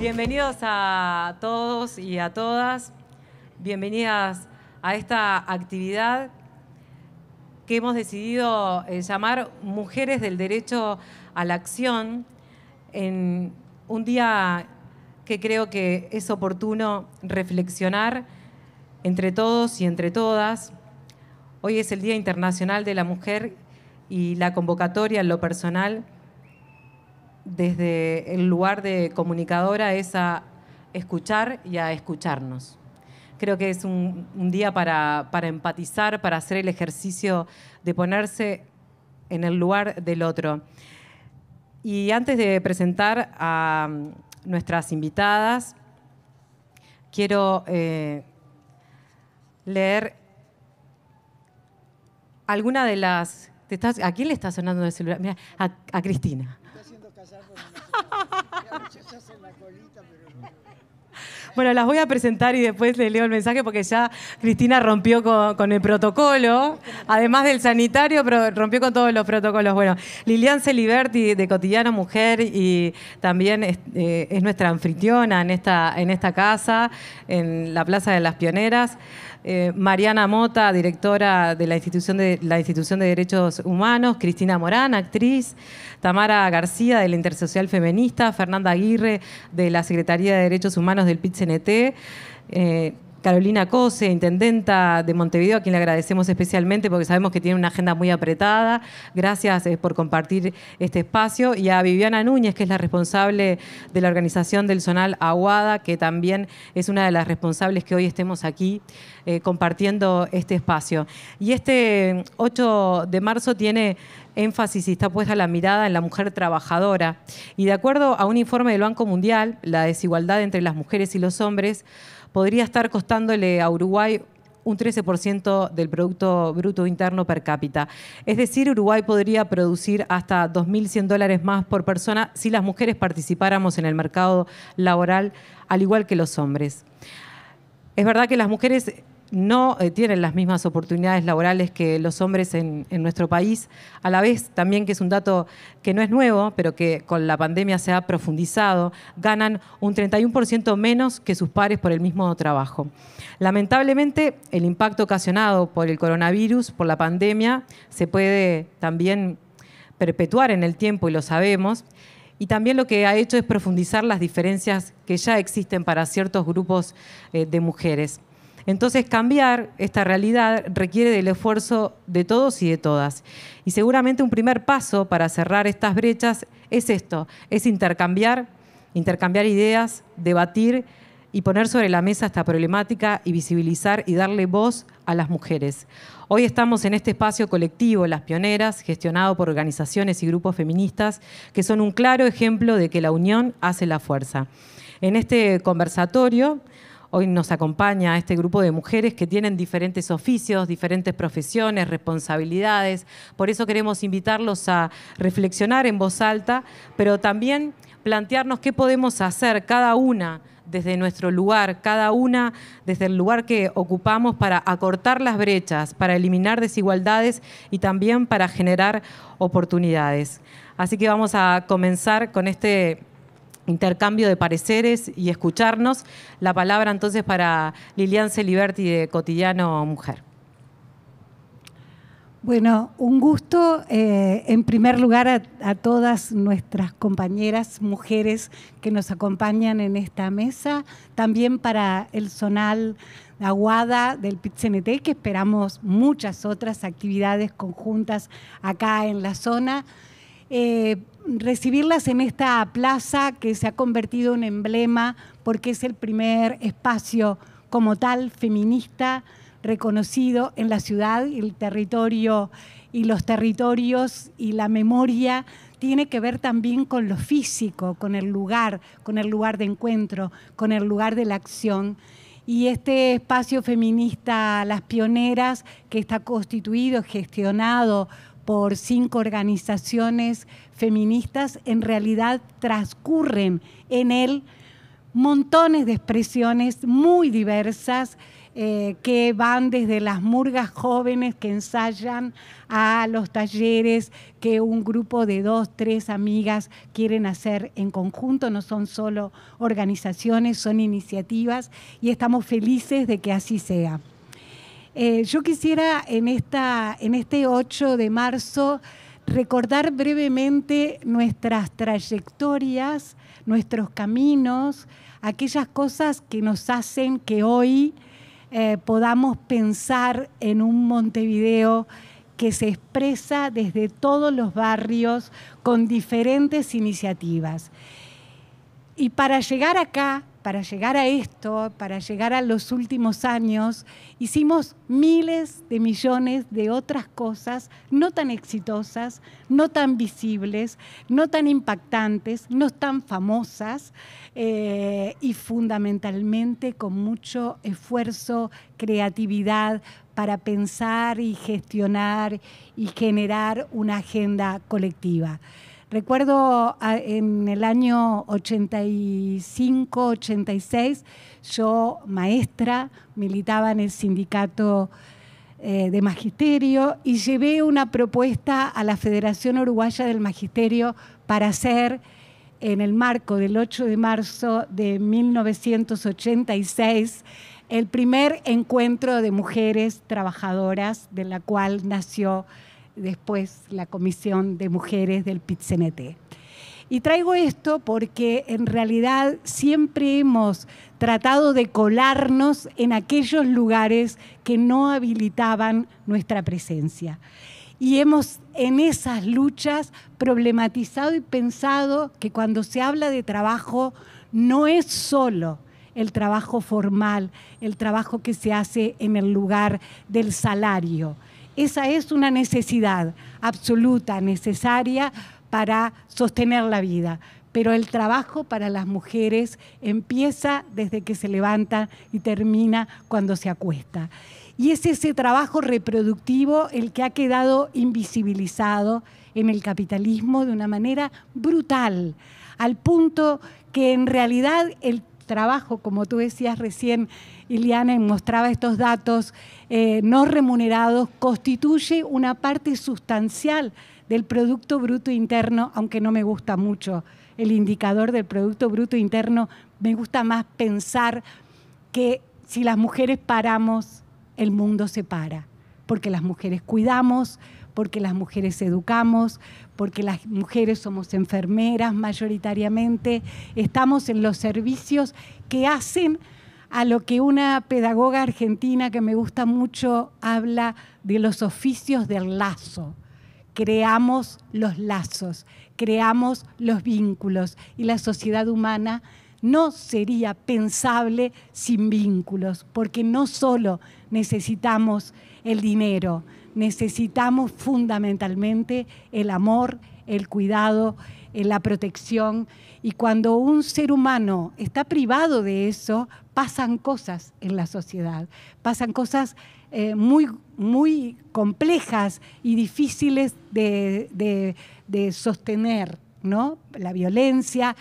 Bienvenidos a todos y a todas. Bienvenidas a esta actividad que hemos decidido llamar Mujeres del Derecho a la Acción, en un día que creo que es oportuno reflexionar entre todos y entre todas. Hoy es el Día Internacional de la Mujer y la convocatoria en lo personal desde el lugar de comunicadora es a escuchar y a escucharnos. Creo que es un día para empatizar, para hacer el ejercicio de ponerse en el lugar del otro. Y antes de presentar a nuestras invitadas, quiero leer alguna de las... ¿A quién le está sonando el celular? Mira, a Cristina. Bueno, las voy a presentar y después le leo el mensaje porque ya Cristina rompió con el protocolo, además del sanitario, pero rompió con todos los protocolos. Bueno, Lilian Celiberti de Cotidiano Mujer y también es nuestra anfitriona en esta casa, en la Plaza de las Pioneras. Mariana Mota, directora de la Institución de Derechos Humanos, Cristina Morán, actriz, Tamara García de la Intersocial Feminista, Fernanda Aguirre de la Secretaría de Derechos Humanos del PIT-CNT, Carolina Cose, intendenta de Montevideo, a quien le agradecemos especialmente porque sabemos que tiene una agenda muy apretada. Gracias por compartir este espacio. Y a Viviana Núñez, que es la responsable de la organización del Zonal Aguada, que también es una de las responsables que hoy estemos aquí compartiendo este espacio. Y este 8 de marzo tiene énfasis y está puesta la mirada en la mujer trabajadora. Y de acuerdo a un informe del Banco Mundial, la desigualdad entre las mujeres y los hombres podría estar costándole a Uruguay un 13% del Producto Bruto Interno per cápita. Es decir, Uruguay podría producir hasta $2.100 más por persona si las mujeres participáramos en el mercado laboral, al igual que los hombres. Es verdad que las mujeres no tienen las mismas oportunidades laborales que los hombres en nuestro país, a la vez también que es un dato que no es nuevo, pero que con la pandemia se ha profundizado, ganan un 31% menos que sus pares por el mismo trabajo. Lamentablemente, el impacto ocasionado por el coronavirus, por la pandemia, se puede también perpetuar en el tiempo y lo sabemos, y también lo que ha hecho es profundizar las diferencias que ya existen para ciertos grupos de mujeres. Entonces, cambiar esta realidad requiere del esfuerzo de todos y de todas. Y seguramente un primer paso para cerrar estas brechas es esto, es intercambiar ideas, debatir y poner sobre la mesa esta problemática y visibilizar y darle voz a las mujeres. Hoy estamos en este espacio colectivo, Las Pioneras, gestionado por organizaciones y grupos feministas que son un claro ejemplo de que la unión hace la fuerza. En este conversatorio, hoy nos acompaña este grupo de mujeres que tienen diferentes oficios, diferentes profesiones, responsabilidades. Por eso queremos invitarlos a reflexionar en voz alta, pero también plantearnos qué podemos hacer cada una desde nuestro lugar, cada una desde el lugar que ocupamos para acortar las brechas, para eliminar desigualdades y también para generar oportunidades. Así que vamos a comenzar con este intercambio de pareceres y escucharnos. La palabra entonces para Lilian Celiberti de Cotidiano Mujer. Bueno, un gusto en primer lugar a todas nuestras compañeras mujeres que nos acompañan en esta mesa, también para el Zonal Aguada del PIT-CNT, que esperamos muchas otras actividades conjuntas acá en la zona. Recibirlas en esta plaza que se ha convertido en emblema porque es el primer espacio como tal feminista reconocido en la ciudad, y el territorio y los territorios y la memoria tiene que ver también con lo físico, con el lugar de encuentro, con el lugar de la acción. Y este espacio feminista Las Pioneras, que está constituido, gestionado por 5 organizaciones feministas, en realidad transcurren en él montones de expresiones muy diversas que van desde las murgas jóvenes que ensayan a los talleres que un grupo de 2, 3 amigas quieren hacer en conjunto. No son solo organizaciones, son iniciativas y estamos felices de que así sea. Yo quisiera en este 8 de marzo recordar brevemente nuestras trayectorias, nuestros caminos, aquellas cosas que nos hacen que hoy podamos pensar en un Montevideo que se expresa desde todos los barrios con diferentes iniciativas. Y para llegar acá, para llegar a esto, para llegar a los últimos años, hicimos miles de millones de otras cosas no tan exitosas, no tan visibles, no tan impactantes, no tan famosas y fundamentalmente con mucho esfuerzo, creatividad para pensar y gestionar y generar una agenda colectiva. Recuerdo en el año 85, 86, yo, maestra, militaba en el sindicato de magisterio y llevé una propuesta a la Federación Uruguaya del Magisterio para hacer, en el marco del 8 de marzo de 1986, el primer encuentro de mujeres trabajadoras, de la cual nació después la Comisión de Mujeres del PIT-CNT. Y traigo esto porque en realidad siempre hemos tratado de colarnos en aquellos lugares que no habilitaban nuestra presencia. Y hemos en esas luchas problematizado y pensado que cuando se habla de trabajo no es solo el trabajo formal, el trabajo que se hace en el lugar del salario. Esa es una necesidad absoluta, necesaria para sostener la vida. Pero el trabajo para las mujeres empieza desde que se levanta y termina cuando se acuesta. Y es ese trabajo reproductivo el que ha quedado invisibilizado en el capitalismo de una manera brutal, al punto que en realidad el trabajo, como tú decías recién, Iliana, mostraba estos datos no remunerados, constituye una parte sustancial del Producto Bruto Interno, aunque no me gusta mucho el indicador del Producto Bruto Interno, me gusta más pensar que si las mujeres paramos, el mundo se para, porque las mujeres cuidamos, porque las mujeres educamos, porque las mujeres somos enfermeras mayoritariamente, estamos en los servicios que hacen a lo que una pedagoga argentina que me gusta mucho habla de los oficios del lazo. Creamos los lazos, creamos los vínculos y la sociedad humana no sería pensable sin vínculos, porque no solo necesitamos el dinero, necesitamos fundamentalmente el amor, el cuidado, la protección. Y cuando un ser humano está privado de eso, pasan cosas en la sociedad, pasan cosas muy complejas y difíciles de sostener, ¿no? La violencia.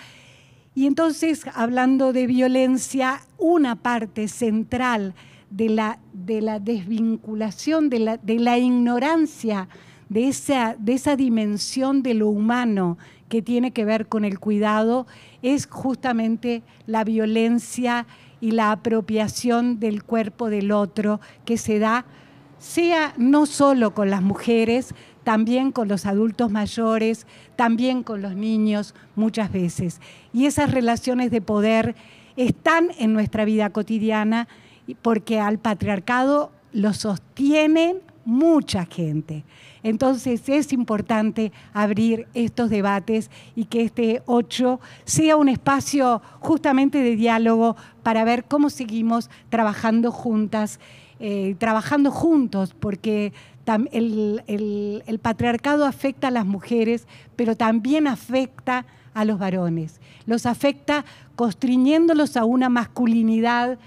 Y entonces, hablando de violencia, una parte central de la desvinculación, de la ignorancia de esa dimensión de lo humano que tiene que ver con el cuidado es justamente la violencia y la apropiación del cuerpo del otro que se da, sea no solo con las mujeres, también con los adultos mayores, también con los niños muchas veces. Y esas relaciones de poder están en nuestra vida cotidiana porque al patriarcado lo sostienen mucha gente. Entonces es importante abrir estos debates y que este 8 sea un espacio justamente de diálogo para ver cómo seguimos trabajando juntas, trabajando juntos, porque el patriarcado afecta a las mujeres, pero también afecta a los varones. Los afecta constriñéndolos a una masculinidad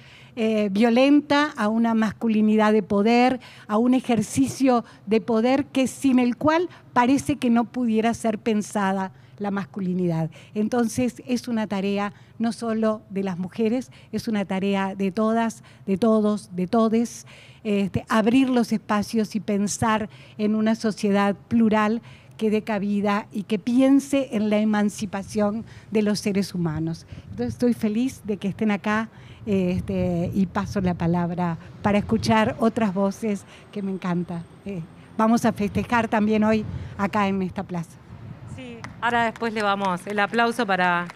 violenta, a una masculinidad de poder, a un ejercicio de poder que sin el cual parece que no pudiera ser pensada la masculinidad. Entonces es una tarea no solo de las mujeres, es una tarea de todas, de todos, de todes, abrir los espacios y pensar en una sociedad plural que dé cabida y que piense en la emancipación de los seres humanos. Entonces estoy feliz de que estén acá y paso la palabra para escuchar otras voces que me encanta. Vamos a festejar también hoy acá en esta plaza. Sí, ahora después le vamos el aplauso para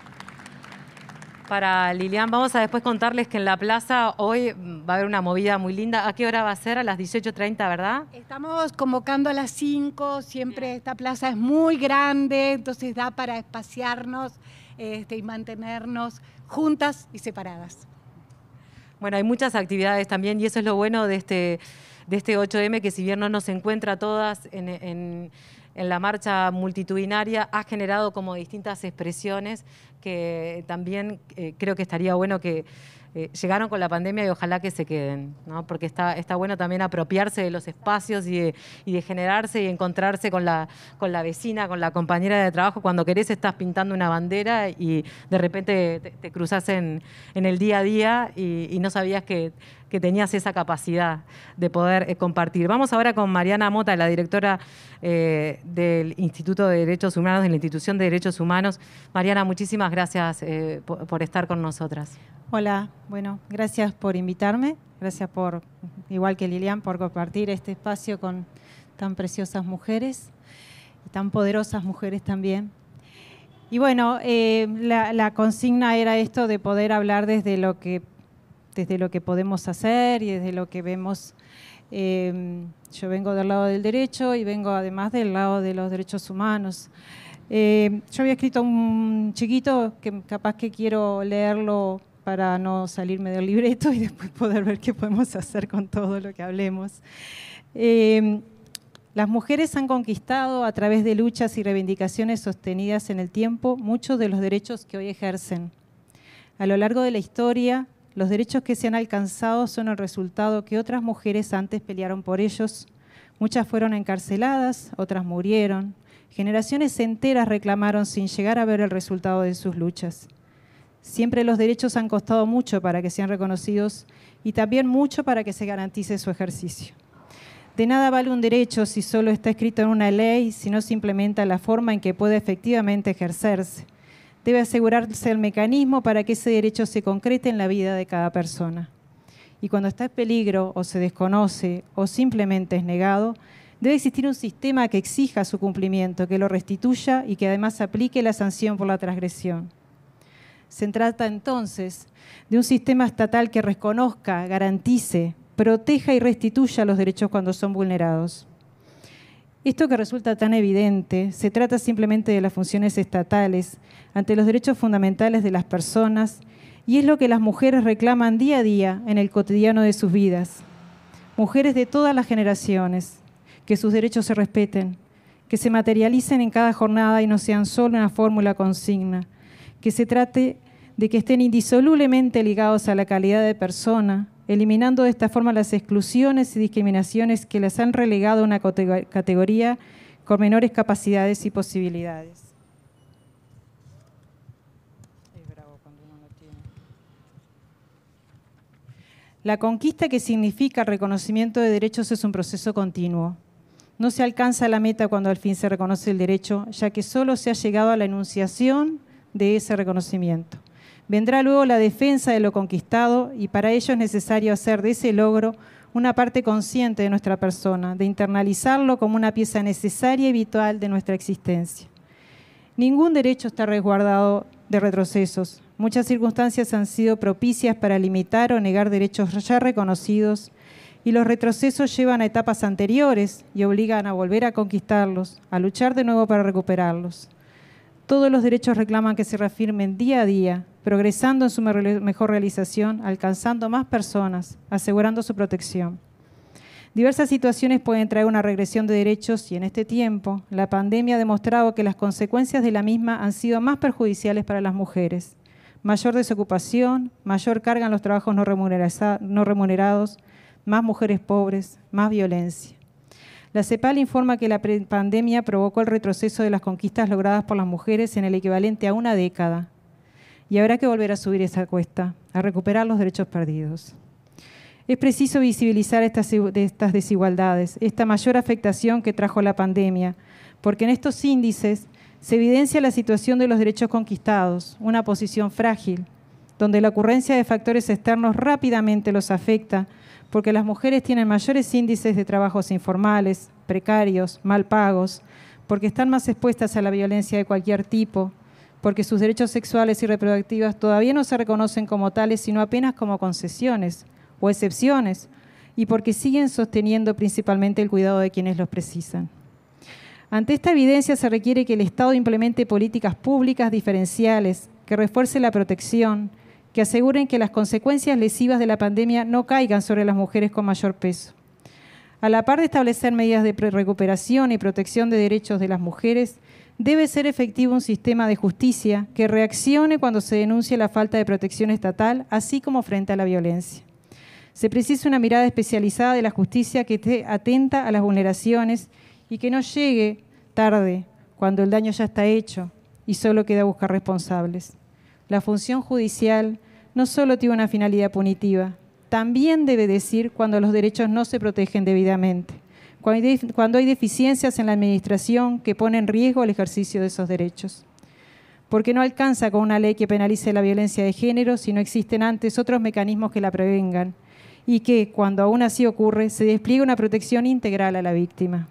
Lilian. Vamos a después contarles que en la plaza hoy va a haber una movida muy linda. ¿A qué hora va a ser? A las 18:30, ¿verdad? Estamos convocando a las 5, siempre esta plaza es muy grande, entonces da para espaciarnos y mantenernos juntas y separadas. Bueno, hay muchas actividades también y eso es lo bueno de este 8M, que si bien no nos encuentra a todas en la marcha multitudinaria, ha generado como distintas expresiones que también creo que estaría bueno que llegaron con la pandemia y ojalá que se queden, ¿no? Porque está bueno también apropiarse de los espacios y de generarse y encontrarse con la vecina, con la compañera de trabajo. Cuando querés estás pintando una bandera y de repente te cruzás en el día a día y no sabías que tenías esa capacidad de poder compartir. Vamos ahora con Mariana Mota, la directora del Instituto de Derechos Humanos, de la Institución de Derechos Humanos. Mariana, muchísimas gracias por estar con nosotras. Hola, bueno, gracias por invitarme, gracias por, igual que Lilian, por compartir este espacio con tan preciosas mujeres, tan poderosas mujeres también. Y bueno, la consigna era esto de poder hablar desde lo que podemos hacer y desde lo que vemos. Yo vengo del lado del derecho y vengo además del lado de los derechos humanos. Yo había escrito un chiquito que capaz que quiero leerlo para no salirme del libreto y después poder ver qué podemos hacer con todo lo que hablemos. Las mujeres han conquistado a través de luchas y reivindicaciones sostenidas en el tiempo muchos de los derechos que hoy ejercen. A lo largo de la historia, los derechos que se han alcanzado son el resultado que otras mujeres antes pelearon por ellos. Muchas fueron encarceladas, otras murieron. Generaciones enteras reclamaron sin llegar a ver el resultado de sus luchas. Siempre los derechos han costado mucho para que sean reconocidos y también mucho para que se garantice su ejercicio. De nada vale un derecho si solo está escrito en una ley, si no se implementa la forma en que puede efectivamente ejercerse. Debe asegurarse el mecanismo para que ese derecho se concrete en la vida de cada persona. Y cuando está en peligro o se desconoce o simplemente es negado, debe existir un sistema que exija su cumplimiento, que lo restituya y que además aplique la sanción por la transgresión. Se trata entonces de un sistema estatal que reconozca, garantice, proteja y restituya los derechos cuando son vulnerados. Esto que resulta tan evidente, se trata simplemente de las funciones estatales ante los derechos fundamentales de las personas y es lo que las mujeres reclaman día a día en el cotidiano de sus vidas. Mujeres de todas las generaciones, que sus derechos se respeten, que se materialicen en cada jornada y no sean solo una fórmula consigna, que se trate de que estén indisolublemente ligados a la calidad de persona, eliminando de esta forma las exclusiones y discriminaciones que las han relegado a una categoría con menores capacidades y posibilidades. La conquista, que significa reconocimiento de derechos, es un proceso continuo. No se alcanza la meta cuando al fin se reconoce el derecho, ya que solo se ha llegado a la enunciación de ese reconocimiento. Vendrá luego la defensa de lo conquistado y para ello es necesario hacer de ese logro una parte consciente de nuestra persona, de internalizarlo como una pieza necesaria y vital de nuestra existencia. Ningún derecho está resguardado de retrocesos. Muchas circunstancias han sido propicias para limitar o negar derechos ya reconocidos y los retrocesos llevan a etapas anteriores y obligan a volver a conquistarlos, a luchar de nuevo para recuperarlos. Todos los derechos reclaman que se reafirmen día a día, progresando en su mejor realización, alcanzando más personas, asegurando su protección. Diversas situaciones pueden traer una regresión de derechos y en este tiempo la pandemia ha demostrado que las consecuencias de la misma han sido más perjudiciales para las mujeres. Mayor desocupación, mayor carga en los trabajos no remunerados, más mujeres pobres, más violencia. La CEPAL informa que la pandemia provocó el retroceso de las conquistas logradas por las mujeres en el equivalente a una década. Y habrá que volver a subir esa cuesta, a recuperar los derechos perdidos. Es preciso visibilizar estas desigualdades, esta mayor afectación que trajo la pandemia, porque en estos índices se evidencia la situación de los derechos conquistados, una posición frágil, donde la ocurrencia de factores externos rápidamente los afecta, porque las mujeres tienen mayores índices de trabajos informales, precarios, mal pagos, porque están más expuestas a la violencia de cualquier tipo, porque sus derechos sexuales y reproductivos todavía no se reconocen como tales, sino apenas como concesiones o excepciones, y porque siguen sosteniendo principalmente el cuidado de quienes los precisan. Ante esta evidencia se requiere que el Estado implemente políticas públicas diferenciales, que refuerce la protección, que aseguren que las consecuencias lesivas de la pandemia no caigan sobre las mujeres con mayor peso. A la par de establecer medidas de recuperación y protección de derechos de las mujeres, debe ser efectivo un sistema de justicia que reaccione cuando se denuncie la falta de protección estatal, así como frente a la violencia. Se precisa una mirada especializada de la justicia que esté atenta a las vulneraciones y que no llegue tarde, cuando el daño ya está hecho y solo queda buscar responsables. La función judicial no solo tiene una finalidad punitiva, también debe decir cuando los derechos no se protegen debidamente, cuando hay deficiencias en la administración que ponen en riesgo el ejercicio de esos derechos. Porque no alcanza con una ley que penalice la violencia de género si no existen antes otros mecanismos que la prevengan y que, cuando aún así ocurre, se despliegue una protección integral a la víctima.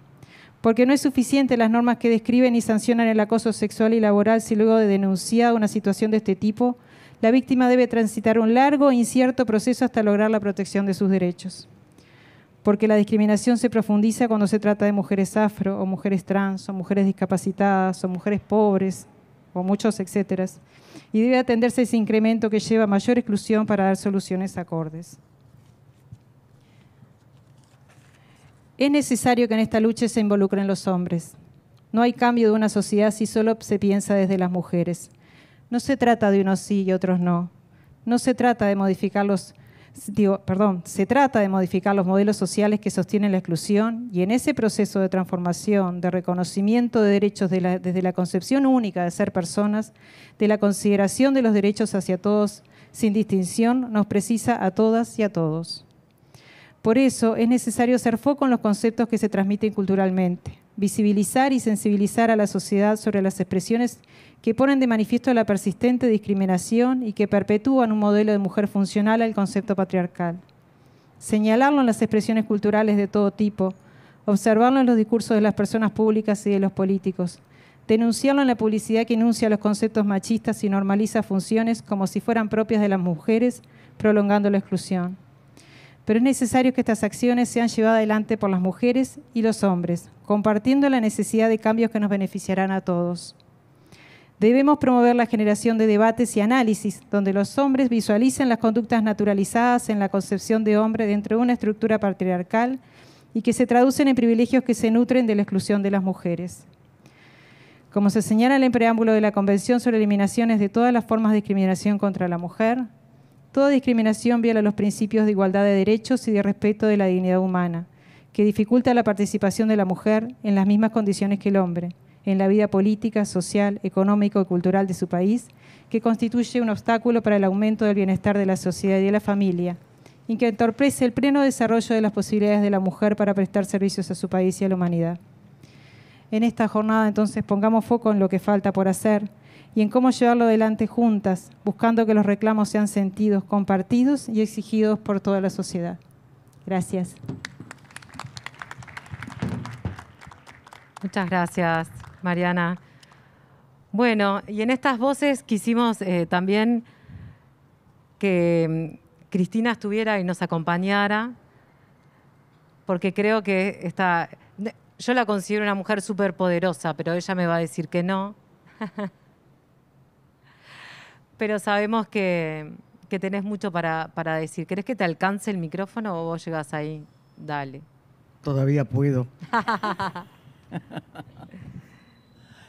Porque no es suficiente las normas que describen y sancionan el acoso sexual y laboral si luego de denunciada una situación de este tipo, la víctima debe transitar un largo e incierto proceso hasta lograr la protección de sus derechos. Porque la discriminación se profundiza cuando se trata de mujeres afro, o mujeres trans, o mujeres discapacitadas, o mujeres pobres, o muchos etcétera. Y debe atenderse ese incremento que lleva a mayor exclusión para dar soluciones acordes. Es necesario que en esta lucha se involucren los hombres. No hay cambio de una sociedad si solo se piensa desde las mujeres. No se trata de unos sí y otros no. No se trata de modificar se trata de modificar los modelos sociales que sostienen la exclusión y en ese proceso de transformación, de reconocimiento de derechos desde la concepción única de ser personas, de la consideración de los derechos hacia todos sin distinción, nos precisa a todas y a todos. Por eso es necesario hacer foco en los conceptos que se transmiten culturalmente, visibilizar y sensibilizar a la sociedad sobre las expresiones que ponen de manifiesto la persistente discriminación y que perpetúan un modelo de mujer funcional al concepto patriarcal. Señalarlo en las expresiones culturales de todo tipo, observarlo en los discursos de las personas públicas y de los políticos, denunciarlo en la publicidad que enuncia los conceptos machistas y normaliza funciones como si fueran propias de las mujeres, prolongando la exclusión. Pero es necesario que estas acciones sean llevadas adelante por las mujeres y los hombres, compartiendo la necesidad de cambios que nos beneficiarán a todos. Debemos promover la generación de debates y análisis, donde los hombres visualicen las conductas naturalizadas en la concepción de hombre dentro de una estructura patriarcal y que se traducen en privilegios que se nutren de la exclusión de las mujeres. Como se señala en el preámbulo de la Convención sobre Eliminaciones de todas las formas de discriminación contra la mujer, toda discriminación viola los principios de igualdad de derechos y de respeto de la dignidad humana, que dificulta la participación de la mujer en las mismas condiciones que el hombre, en la vida política, social, económica y cultural de su país, que constituye un obstáculo para el aumento del bienestar de la sociedad y de la familia, y que entorpece el pleno desarrollo de las posibilidades de la mujer para prestar servicios a su país y a la humanidad. En esta jornada, entonces, pongamos foco en lo que falta por hacer y en cómo llevarlo adelante juntas, buscando que los reclamos sean sentidos, compartidos y exigidos por toda la sociedad. Gracias. Muchas gracias, Mariana. Bueno, y en estas voces quisimos también que Cristina estuviera y nos acompañara, porque creo que yo la considero una mujer súper poderosa, pero ella me va a decir que no. Pero sabemos que tenés mucho para decir. ¿Querés que te alcance el micrófono o vos llegás ahí? Dale. Todavía puedo.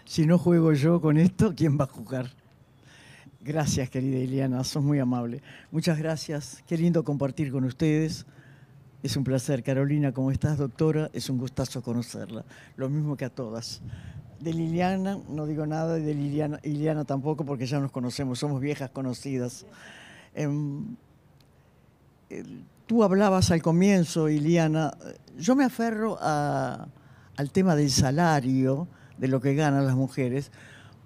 Si no juego yo con esto, ¿quién va a jugar? Gracias, querida Ileana, sos muy amable. Muchas gracias, qué lindo compartir con ustedes. Es un placer. Carolina, ¿cómo estás, doctora? Es un gustazo conocerla. Lo mismo que a todas. De Liliana no digo nada, y de Iliana tampoco, porque ya nos conocemos, somos viejas conocidas. Tú hablabas al comienzo, Iliana, yo me aferro al tema del salario, de lo que ganan las mujeres,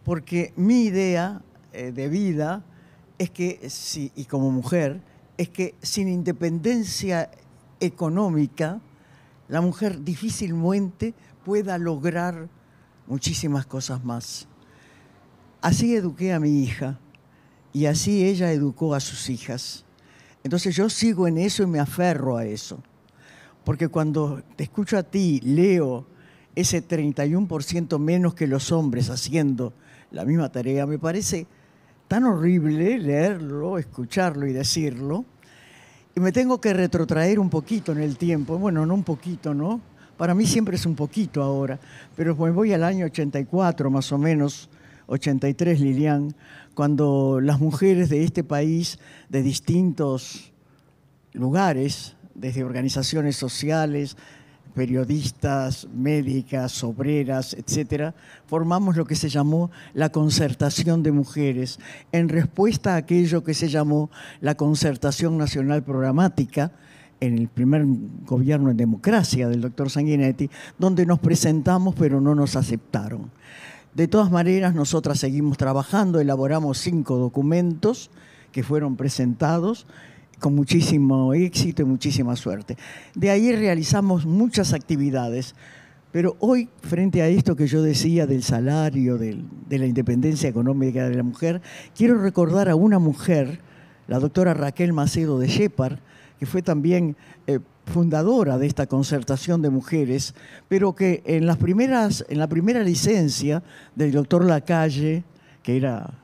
porque mi idea de vida es que, y como mujer, es que sin independencia económica, la mujer difícilmente pueda lograr muchísimas cosas más. Así eduqué a mi hija y así ella educó a sus hijas. Entonces yo sigo en eso y me aferro a eso. Porque cuando te escucho a ti, leo ese 31% menos que los hombres haciendo la misma tarea, me parece tan horrible leerlo, escucharlo y decirlo. Y me tengo que retrotraer un poquito en el tiempo. Bueno, no un poquito, ¿no? Para mí siempre es un poquito ahora, pero me voy al año 84 más o menos, 83, Lilian, cuando las mujeres de este país, de distintos lugares, desde organizaciones sociales, periodistas, médicas, obreras, etcétera, formamos lo que se llamó la Concertación de Mujeres, en respuesta a aquello que se llamó la Concertación Nacional Programática, en el primer gobierno en democracia del doctor Sanguinetti, donde nos presentamos pero no nos aceptaron. De todas maneras, nosotras seguimos trabajando, elaboramos 5 documentos que fueron presentados con muchísimo éxito y muchísima suerte. De ahí realizamos muchas actividades, pero hoy, frente a esto que yo decía del salario, de la independencia económica de la mujer, quiero recordar a una mujer, la doctora Raquel Macedo de Shepard, que fue también fundadora de esta concertación de mujeres, pero que en la primera licencia del doctor Lacalle, que era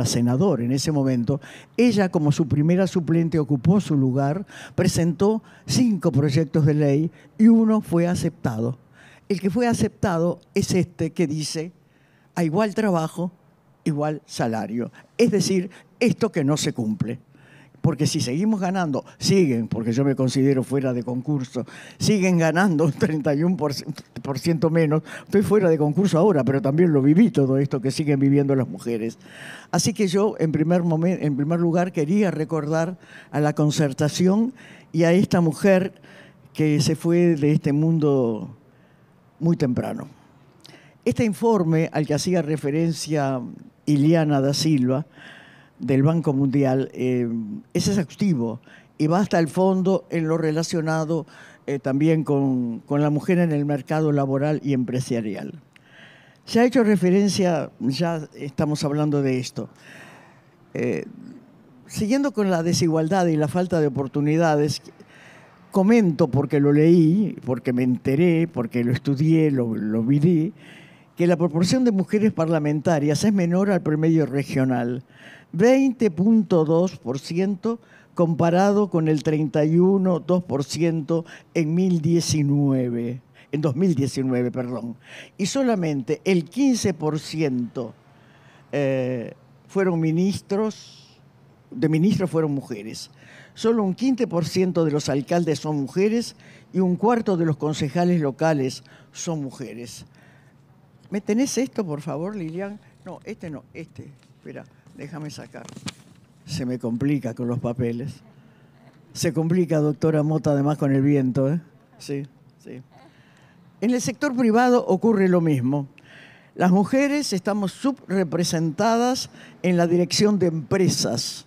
senador en ese momento, ella como su primera suplente ocupó su lugar, presentó 5 proyectos de ley y uno fue aceptado. El que fue aceptado es este que dice a igual trabajo, igual salario. Es decir, esto que no se cumple. Porque si seguimos ganando, porque yo me considero fuera de concurso, siguen ganando un 31% menos. Estoy fuera de concurso ahora, pero también lo viví todo esto que siguen viviendo las mujeres. Así que yo, en primer lugar, quería recordar a la Concertación y a esta mujer que se fue de este mundo muy temprano. Este informe al que hacía referencia Iliana da Silva, del Banco Mundial, es exhaustivo y va hasta el fondo en lo relacionado también con la mujer en el mercado laboral y empresarial. Se ha hecho referencia, ya estamos hablando de esto. Siguiendo con la desigualdad y la falta de oportunidades, comento, porque lo leí, porque me enteré, porque lo estudié, lo viví, que la proporción de mujeres parlamentarias es menor al promedio regional, 20.2% comparado con el 31.2% en 2019, perdón. Y solamente el 15% fueron ministros fueron mujeres. Solo un 15% de los alcaldes son mujeres y un cuarto de los concejales locales son mujeres. ¿Me tenés esto, por favor, Lilian? No, no, espera. Déjame sacar. Se me complica con los papeles. Se complica, doctora Mota, además con el viento, ¿eh? Sí, sí. En el sector privado ocurre lo mismo. Las mujeres estamos subrepresentadas en la dirección de empresas.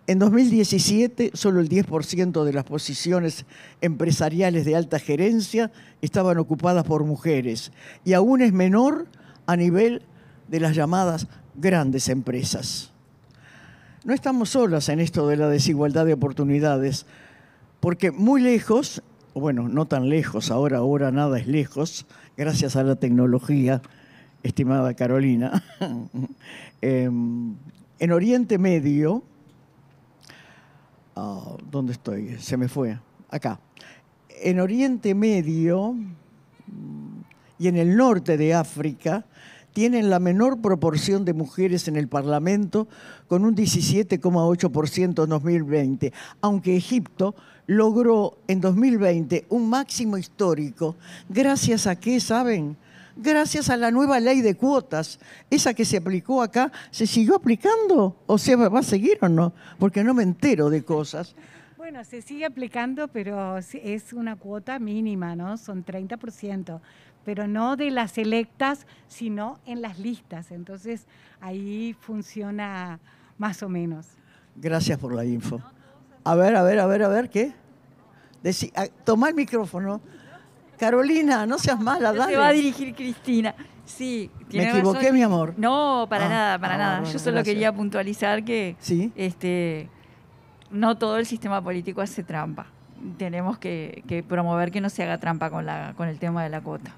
En 2017, solo el 10% de las posiciones empresariales de alta gerencia estaban ocupadas por mujeres y aún es menor a nivel de las llamadas grandes empresas. No estamos solas en esto de la desigualdad de oportunidades, porque muy lejos, bueno, no tan lejos, ahora nada es lejos, gracias a la tecnología, estimada Carolina, en Oriente Medio, ¿dónde estoy? Se me fue, acá. En Oriente Medio y en el norte de África, tienen la menor proporción de mujeres en el Parlamento, con un 17,8% en 2020, aunque Egipto logró en 2020 un máximo histórico. ¿Gracias a qué, saben? Gracias a la nueva ley de cuotas. Esa que se aplicó acá, ¿se siguió aplicando? ¿O se va a seguir o no? Porque no me entero de cosas. Bueno, se sigue aplicando, pero es una cuota mínima, ¿no? Son 30%, pero no de las electas, sino en las listas. Entonces, ahí funciona más o menos. Gracias por la info. A ver, ¿qué? Tomá el micrófono. Carolina, no seas mala, dale. Se va a dirigir Cristina. Sí, ¿Me equivoqué, razón. mi amor? No, para nada. Bueno, Yo solo gracias. quería puntualizar que ¿Sí? no todo el sistema político hace trampa. Tenemos que promover que no se haga trampa con el tema de la cuota.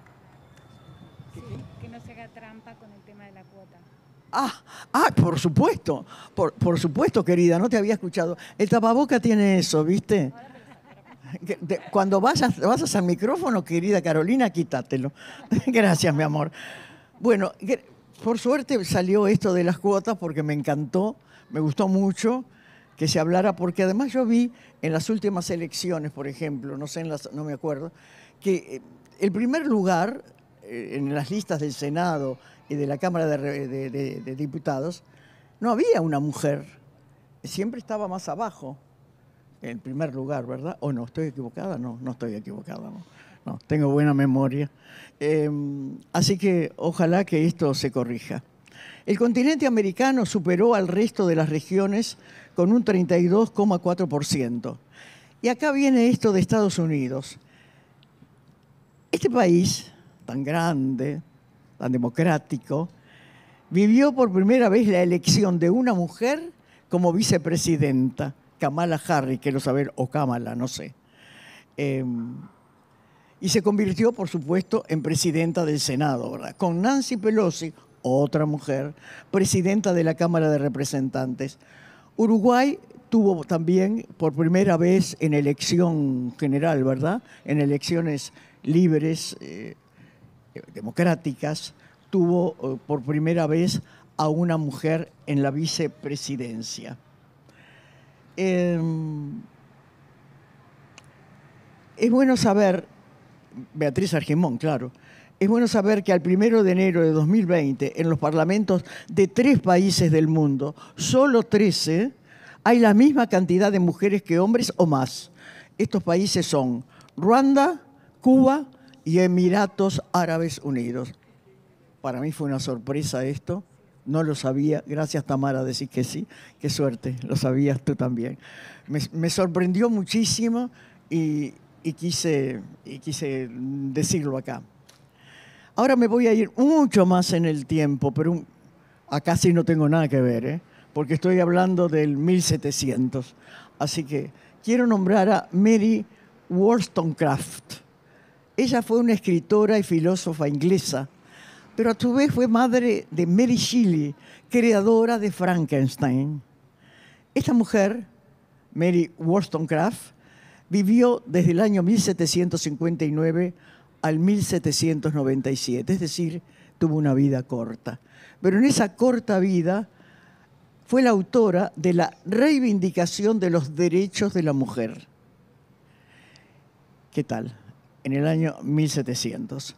Sí, que no se haga trampa con el tema de la cuota. Por supuesto. Por supuesto, querida, no te había escuchado. El tapaboca tiene eso, ¿viste? Cuando vayas al micrófono, querida Carolina, quítatelo. Gracias, mi amor. Bueno, por suerte salió esto de las cuotas porque me encantó, me gustó mucho que se hablara, porque además yo vi en las últimas elecciones, por ejemplo, no me acuerdo, que el primer lugar en las listas del Senado y de la Cámara de Diputados no había una mujer, siempre estaba más abajo. En primer lugar, ¿verdad? ¿O no? ¿Estoy equivocada? No estoy equivocada. No, tengo buena memoria. Así que ojalá que esto se corrija. El continente americano superó al resto de las regiones con un 32,4%. Y acá viene esto de Estados Unidos. Este país, tan grande, tan democrático, vivió por primera vez la elección de una mujer como vicepresidenta. Kamala Harris, quiero saber, o Kamala, no sé. Y se convirtió, por supuesto, en presidenta del Senado, ¿verdad? Con Nancy Pelosi, otra mujer, presidenta de la Cámara de Representantes. Uruguay tuvo también, por primera vez en elección general, ¿verdad? En elecciones libres, democráticas, tuvo por primera vez a una mujer en la vicepresidencia. Es bueno saber, Beatriz Argimón, claro, es bueno saber que al 1 de enero de 2020 en los parlamentos de 3 países del mundo, solo 13, hay la misma cantidad de mujeres que hombres o más. Estos países son Ruanda, Cuba y Emiratos Árabes Unidos. Para mí fue una sorpresa esto. No lo sabía, gracias Tamara, decís que sí, qué suerte, lo sabías tú también. Me sorprendió muchísimo y quise decirlo acá. Ahora me voy a ir mucho más en el tiempo, pero acá sí no tengo nada que ver, porque estoy hablando del 1700. Así que quiero nombrar a Mary Wollstonecraft. Ella fue una escritora y filósofa inglesa, pero a su vez fue madre de Mary Shelley, creadora de Frankenstein. Esta mujer, Mary Wollstonecraft, vivió desde el año 1759 al 1797, es decir, tuvo una vida corta. Pero en esa corta vida fue la autora de la reivindicación de los derechos de la mujer. ¿Qué tal? En el año 1700.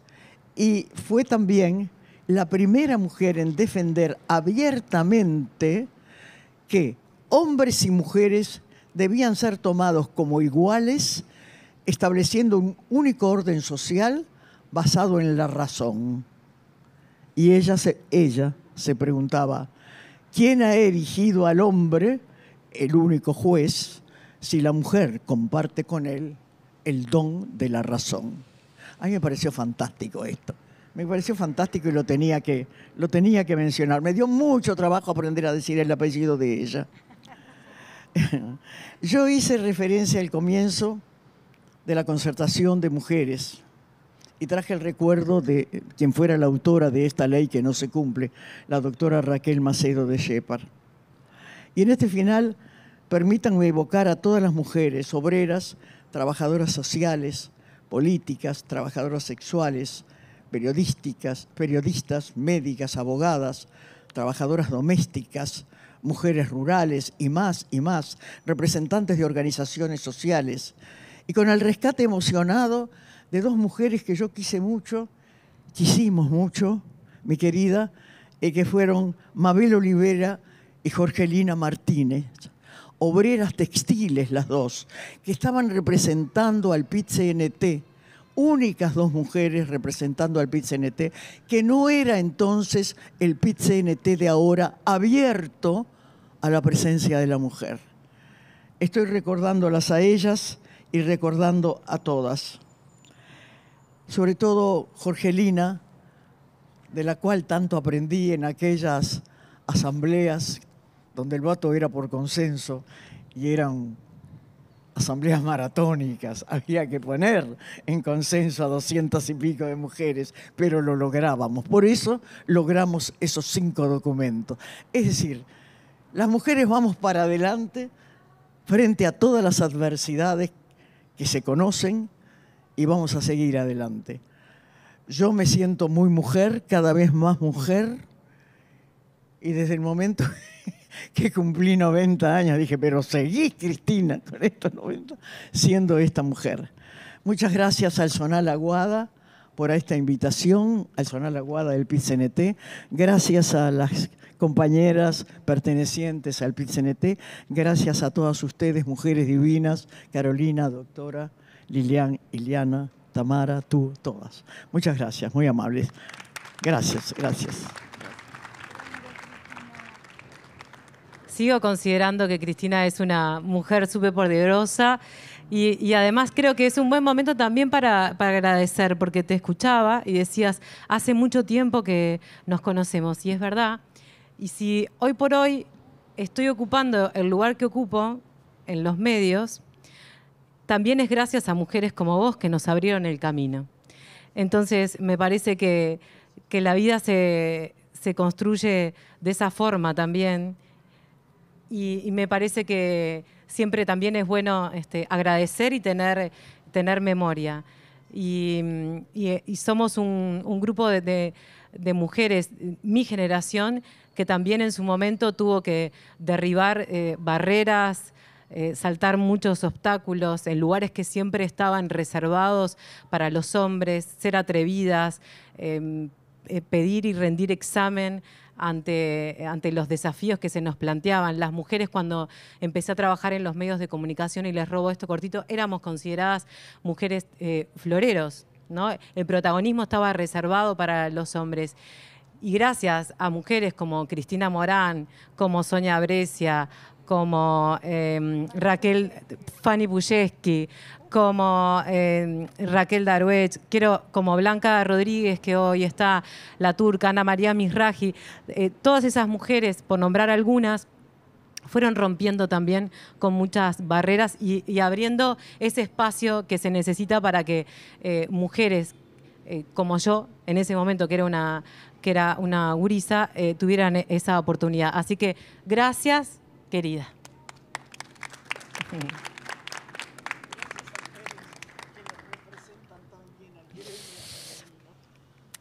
Y fue también la primera mujer en defender abiertamente que hombres y mujeres debían ser tomados como iguales, estableciendo un único orden social basado en la razón. Y ella se preguntaba, ¿quién ha erigido al hombre, el único juez, si la mujer comparte con él el don de la razón? A mí me pareció fantástico esto. Me pareció fantástico y lo tenía que mencionar. Me dio mucho trabajo aprender a decir el apellido de ella. Yo hice referencia al comienzo de la concertación de mujeres y traje el recuerdo de quien fuera la autora de esta ley que no se cumple, la doctora Raquel Macedo de Shepard. Y en este final, permítanme evocar a todas las mujeres obreras, trabajadoras sociales, políticas, trabajadoras sexuales, periodistas, médicas, abogadas, trabajadoras domésticas, mujeres rurales y más, representantes de organizaciones sociales. Y con el rescate emocionado de dos mujeres que yo quisimos mucho, mi querida, que fueron Mabel Olivera y Jorgelina Martínez, obreras textiles las dos, que estaban representando al PIT-CNT, únicas dos mujeres representando al PIT-CNT, que no era entonces el PIT-CNT de ahora abierto a la presencia de la mujer. Estoy recordándolas a ellas y recordando a todas. Sobre todo Jorgelina, de la cual tanto aprendí en aquellas asambleas donde el voto era por consenso y eran asambleas maratónicas. Había que poner en consenso a 200 y pico de mujeres, pero lo lográbamos. Por eso logramos esos 5 documentos. Es decir, las mujeres vamos para adelante frente a todas las adversidades que se conocen y vamos a seguir adelante. Yo me siento muy mujer, cada vez más mujer, y desde el momento que cumplí 90 años dije, pero seguí, Cristina, con estos 90, siendo esta mujer. Muchas gracias al Zonal Aguada por esta invitación, al Zonal Aguada del PIT-CNT, gracias a las compañeras pertenecientes al PIT-CNT, gracias a todas ustedes, mujeres divinas, Carolina, doctora, Lilian, Iliana, Tamara, tú, todas. Muchas gracias, muy amables. Gracias. Sigo considerando que Cristina es una mujer súper poderosa y además creo que es un buen momento también para agradecer, porque te escuchaba y decías, hace mucho tiempo que nos conocemos, y es verdad. Y si hoy por hoy estoy ocupando el lugar que ocupo en los medios, también es gracias a mujeres como vos que nos abrieron el camino. Entonces, me parece que la vida se construye de esa forma también. Y me parece que siempre también es bueno agradecer y tener memoria. Y somos un grupo de mujeres, mi generación, que también en su momento tuvo que derribar barreras, saltar muchos obstáculos en lugares que siempre estaban reservados para los hombres, ser atrevidas, pedir y rendir examen ante los desafíos que se nos planteaban. Las mujeres, cuando empecé a trabajar en los medios de comunicación, y les robo esto cortito, éramos consideradas mujeres floreros, ¿no? El protagonismo estaba reservado para los hombres. Y gracias a mujeres como Cristina Morán, como Sonia Brescia, como Raquel Fanny Buyeski, como Raquel Daruech, como Blanca Rodríguez, que hoy está, la turca, Ana María Misraji, todas esas mujeres, por nombrar algunas, fueron rompiendo también con muchas barreras y abriendo ese espacio que se necesita para que mujeres como yo, en ese momento que era una gurisa, tuvieran esa oportunidad. Así que gracias, querida.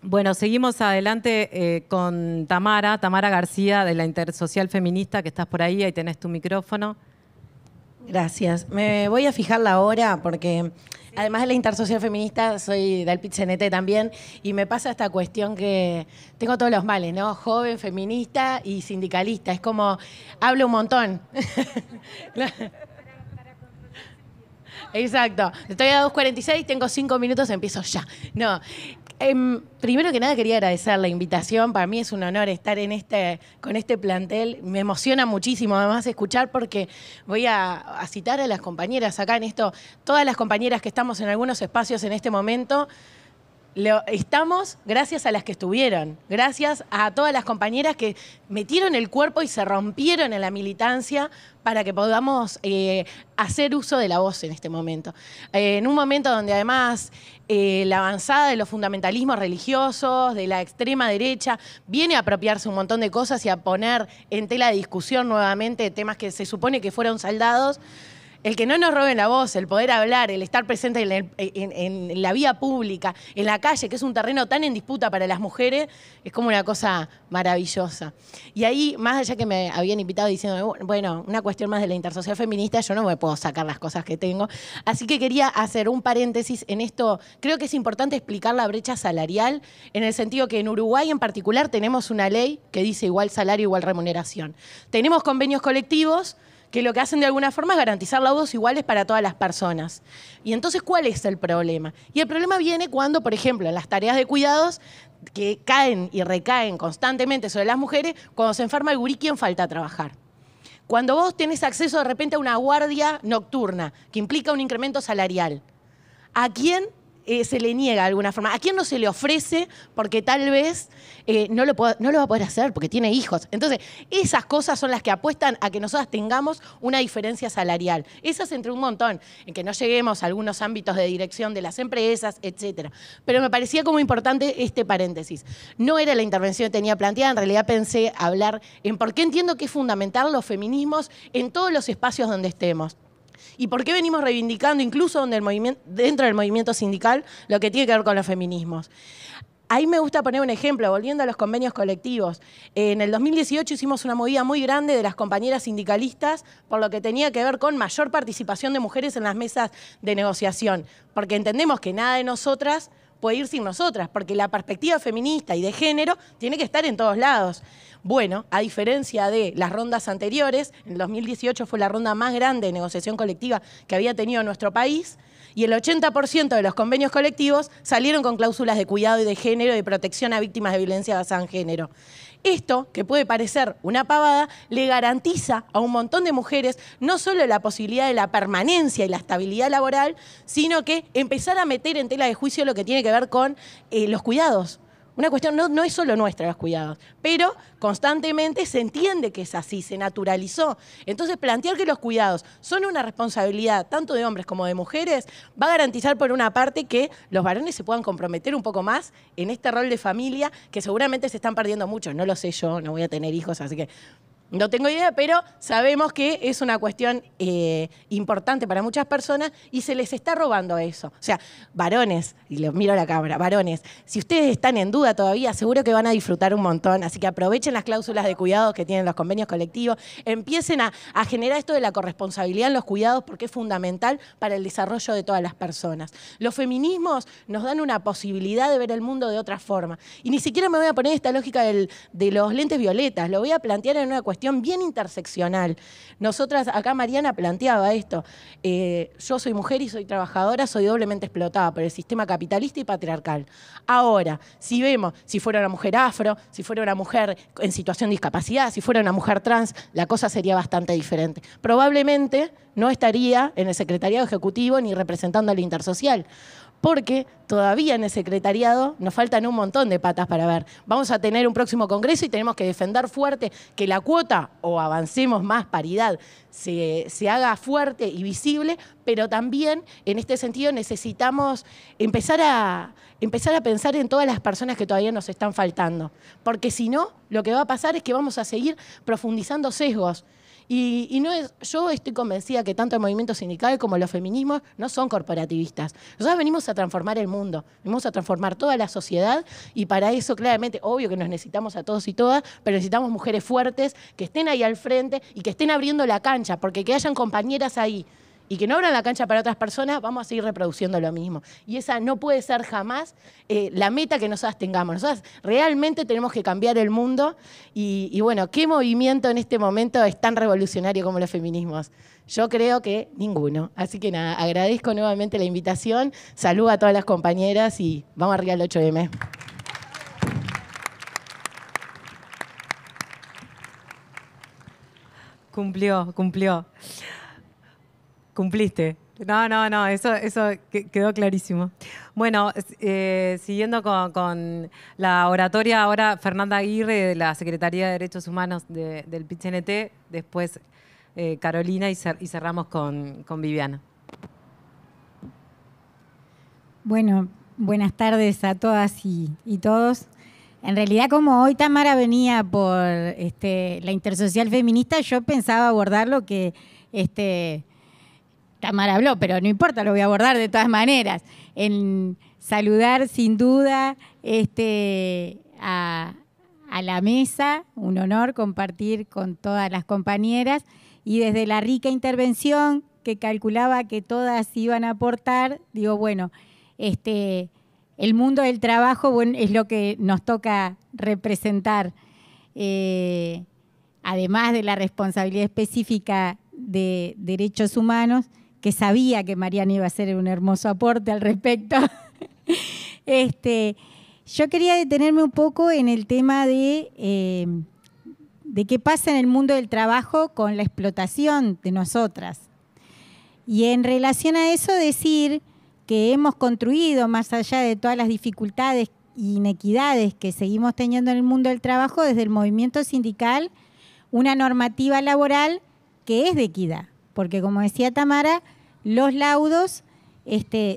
Bueno, seguimos adelante con Tamara García, de la Intersocial Feminista, que estás por ahí tenés tu micrófono. Gracias. Me voy a fijar la hora porque además de la Intersocial Feminista soy del PIT-CNT también, y me pasa esta cuestión que tengo todos los males, ¿no? Joven, feminista y sindicalista. Es como, hablo un montón. Exacto. Estoy a 2:46, tengo 5 minutos, empiezo ya. No. Primero que nada quería agradecer la invitación. Para mí es un honor estar con este plantel. Me emociona muchísimo además escuchar, porque voy a citar a las compañeras acá en esto. Todas las compañeras que estamos en algunos espacios en este momento, estamos gracias a las que estuvieron, gracias a todas las compañeras que metieron el cuerpo y se rompieron en la militancia para que podamos hacer uso de la voz en este momento. En un momento donde además la avanzada de los fundamentalismos religiosos, de la extrema derecha, viene a apropiarse un montón de cosas y a poner en tela de discusión nuevamente temas que se supone que fueron saldados. el que no nos roben la voz, el poder hablar, el estar presente en la vía pública, en la calle, que es un terreno tan en disputa para las mujeres, es como una cosa maravillosa. Y ahí, más allá que me habían invitado diciendo, bueno, una cuestión más de la intersocial feminista, yo no me puedo sacar las cosas que tengo. Así que quería hacer un paréntesis en esto. Creo que es importante explicar la brecha salarial, en el sentido que en Uruguay en particular tenemos una ley que dice igual salario, igual remuneración. Tenemos convenios colectivos que lo que hacen de alguna forma es garantizar laudos iguales para todas las personas. Y entonces, ¿cuál es el problema? Y el problema viene cuando, por ejemplo, en las tareas de cuidados, que caen y recaen constantemente sobre las mujeres, cuando se enferma el gurí, ¿quién falta a trabajar? Cuando vos tenés acceso de repente a una guardia nocturna, que implica un incremento salarial, ¿a quién se le niega de alguna forma? ¿A quién no se le ofrece porque tal vez no lo va a poder hacer porque tiene hijos? Entonces, esas cosas son las que apuestan a que nosotras tengamos una diferencia salarial. Esas entre un montón, en que no lleguemos a algunos ámbitos de dirección de las empresas, etcétera. Pero me parecía como importante este paréntesis. No era la intervención que tenía planteada, en realidad pensé hablar en por qué entiendo que es fundamental los feminismos en todos los espacios donde estemos. ¿Y por qué venimos reivindicando, incluso dentro del movimiento sindical, lo que tiene que ver con los feminismos? Ahí me gusta poner un ejemplo, volviendo a los convenios colectivos. En el 2018 hicimos una movida muy grande de las compañeras sindicalistas por lo que tenía que ver con mayor participación de mujeres en las mesas de negociación, porque entendemos que nada de nosotras puede ir sin nosotras, porque la perspectiva feminista y de género tiene que estar en todos lados. Bueno, a diferencia de las rondas anteriores, en el 2018 fue la ronda más grande de negociación colectiva que había tenido nuestro país, y el 80% de los convenios colectivos salieron con cláusulas de cuidado y de género y de protección a víctimas de violencia basada en género. Esto, que puede parecer una pavada, le garantiza a un montón de mujeres no solo la posibilidad de la permanencia y la estabilidad laboral, sino que empezar a meter en tela de juicio lo que tiene que ver con los cuidados. Una cuestión no es solo nuestra los cuidados, pero constantemente se entiende que es así, se naturalizó. Entonces, plantear que los cuidados son una responsabilidad tanto de hombres como de mujeres va a garantizar, por una parte, que los varones se puedan comprometer un poco más en este rol de familia, que seguramente se están perdiendo mucho. No lo sé yo, no voy a tener hijos, así que no tengo idea, pero sabemos que es una cuestión importante para muchas personas y se les está robando eso. O sea, varones, y los miro a la cámara, varones, si ustedes están en duda todavía, seguro que van a disfrutar un montón, así que aprovechen las cláusulas de cuidados que tienen los convenios colectivos, empiecen a generar esto de la corresponsabilidad en los cuidados porque es fundamental para el desarrollo de todas las personas. Los feminismos nos dan una posibilidad de ver el mundo de otra forma. Y ni siquiera me voy a poner esta lógica de los lentes violetas, lo voy a plantear en una cuestión bien interseccional. Nosotras, acá Mariana planteaba esto, yo soy mujer y soy trabajadora, soy doblemente explotada por el sistema capitalista y patriarcal. Ahora, si vemos, si fuera una mujer afro, si fuera una mujer en situación de discapacidad, si fuera una mujer trans, la cosa sería bastante diferente. Probablemente no estaría en el secretariado ejecutivo ni representando a la intersocial, porque todavía en el secretariado nos faltan un montón de patas para ver. Vamos a tener un próximo congreso y tenemos que defender fuerte que la cuota, o avancemos más, paridad, se haga fuerte y visible, pero también en este sentido necesitamos empezar a pensar en todas las personas que todavía nos están faltando, porque si no, lo que va a pasar es que vamos a seguir profundizando sesgos. Y yo estoy convencida que tanto el movimiento sindical como los feminismos no son corporativistas. Nosotros venimos a transformar el mundo, venimos a transformar toda la sociedad y para eso claramente, obvio que nos necesitamos a todos y todas, pero necesitamos mujeres fuertes que estén ahí al frente y que estén abriendo la cancha, porque que hayan compañeras ahí y que no abran la cancha para otras personas, vamos a seguir reproduciendo lo mismo. Y esa no puede ser jamás la meta que nosotras tengamos. Nosotras realmente tenemos que cambiar el mundo y bueno, ¿qué movimiento en este momento es tan revolucionario como los feminismos? Yo creo que ninguno. Así que nada, agradezco nuevamente la invitación, saludo a todas las compañeras y vamos arriba al 8M. Cumplió. Cumpliste. No, eso quedó clarísimo. Bueno, siguiendo con la oratoria, ahora Fernanda Aguirre de la Secretaría de Derechos Humanos del PIT-CNT, después Carolina y cerramos con Viviana. Bueno, buenas tardes a todas y todos. En realidad, como hoy Tamara venía por la intersocial feminista, yo pensaba abordar lo que Tamara habló, pero no importa, lo voy a abordar de todas maneras. En saludar sin duda a la mesa, un honor compartir con todas las compañeras, y desde la rica intervención que calculaba que todas iban a aportar, digo, bueno, el mundo del trabajo, bueno, es lo que nos toca representar, además de la responsabilidad específica de derechos humanos, que sabía que Mariana iba a hacer un hermoso aporte al respecto. Yo quería detenerme un poco en el tema de qué pasa en el mundo del trabajo con la explotación de nosotras. Y en relación a eso decir que hemos construido, más allá de todas las dificultades e inequidades que seguimos teniendo en el mundo del trabajo, desde el movimiento sindical, una normativa laboral que es de equidad. Porque como decía Tamara, los laudos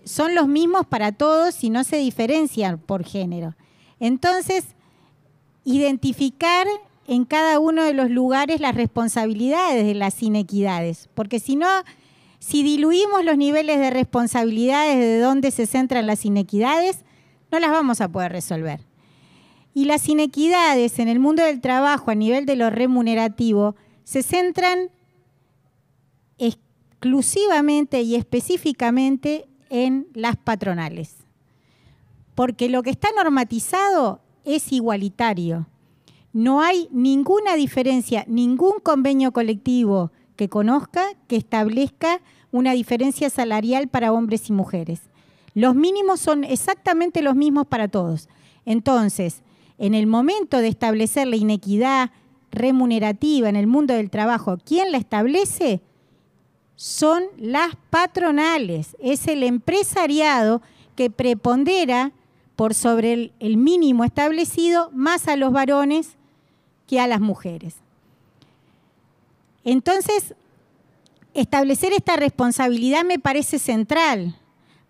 son los mismos para todos y no se diferencian por género. Entonces, identificar en cada uno de los lugares las responsabilidades de las inequidades, porque si no, si diluimos los niveles de responsabilidades de dónde se centran las inequidades, no las vamos a poder resolver. Y las inequidades en el mundo del trabajo a nivel de lo remunerativo se centran exclusivamente y específicamente en las patronales. Porque lo que está normatizado es igualitario. No hay ninguna diferencia, ningún convenio colectivo que conozca, que establezca una diferencia salarial para hombres y mujeres. Los mínimos son exactamente los mismos para todos. Entonces, en el momento de establecer la inequidad remunerativa en el mundo del trabajo, ¿quién la establece? Son las patronales. Es el empresariado que prepondera por sobre el mínimo establecido más a los varones que a las mujeres. Entonces, establecer esta responsabilidad me parece central,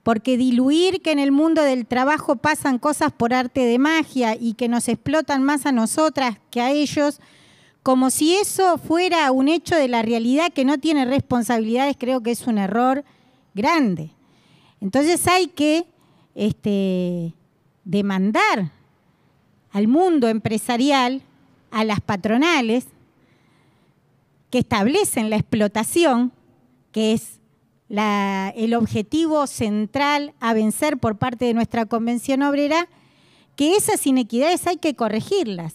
porque diluir que en el mundo del trabajo pasan cosas por arte de magia y que nos explotan más a nosotras que a ellos, como si eso fuera un hecho de la realidad que no tiene responsabilidades, creo que es un error grande. Entonces hay que demandar al mundo empresarial, a las patronales, que establecen la explotación, que es el objetivo central a vencer por parte de nuestra Convención Obrera, que esas inequidades hay que corregirlas.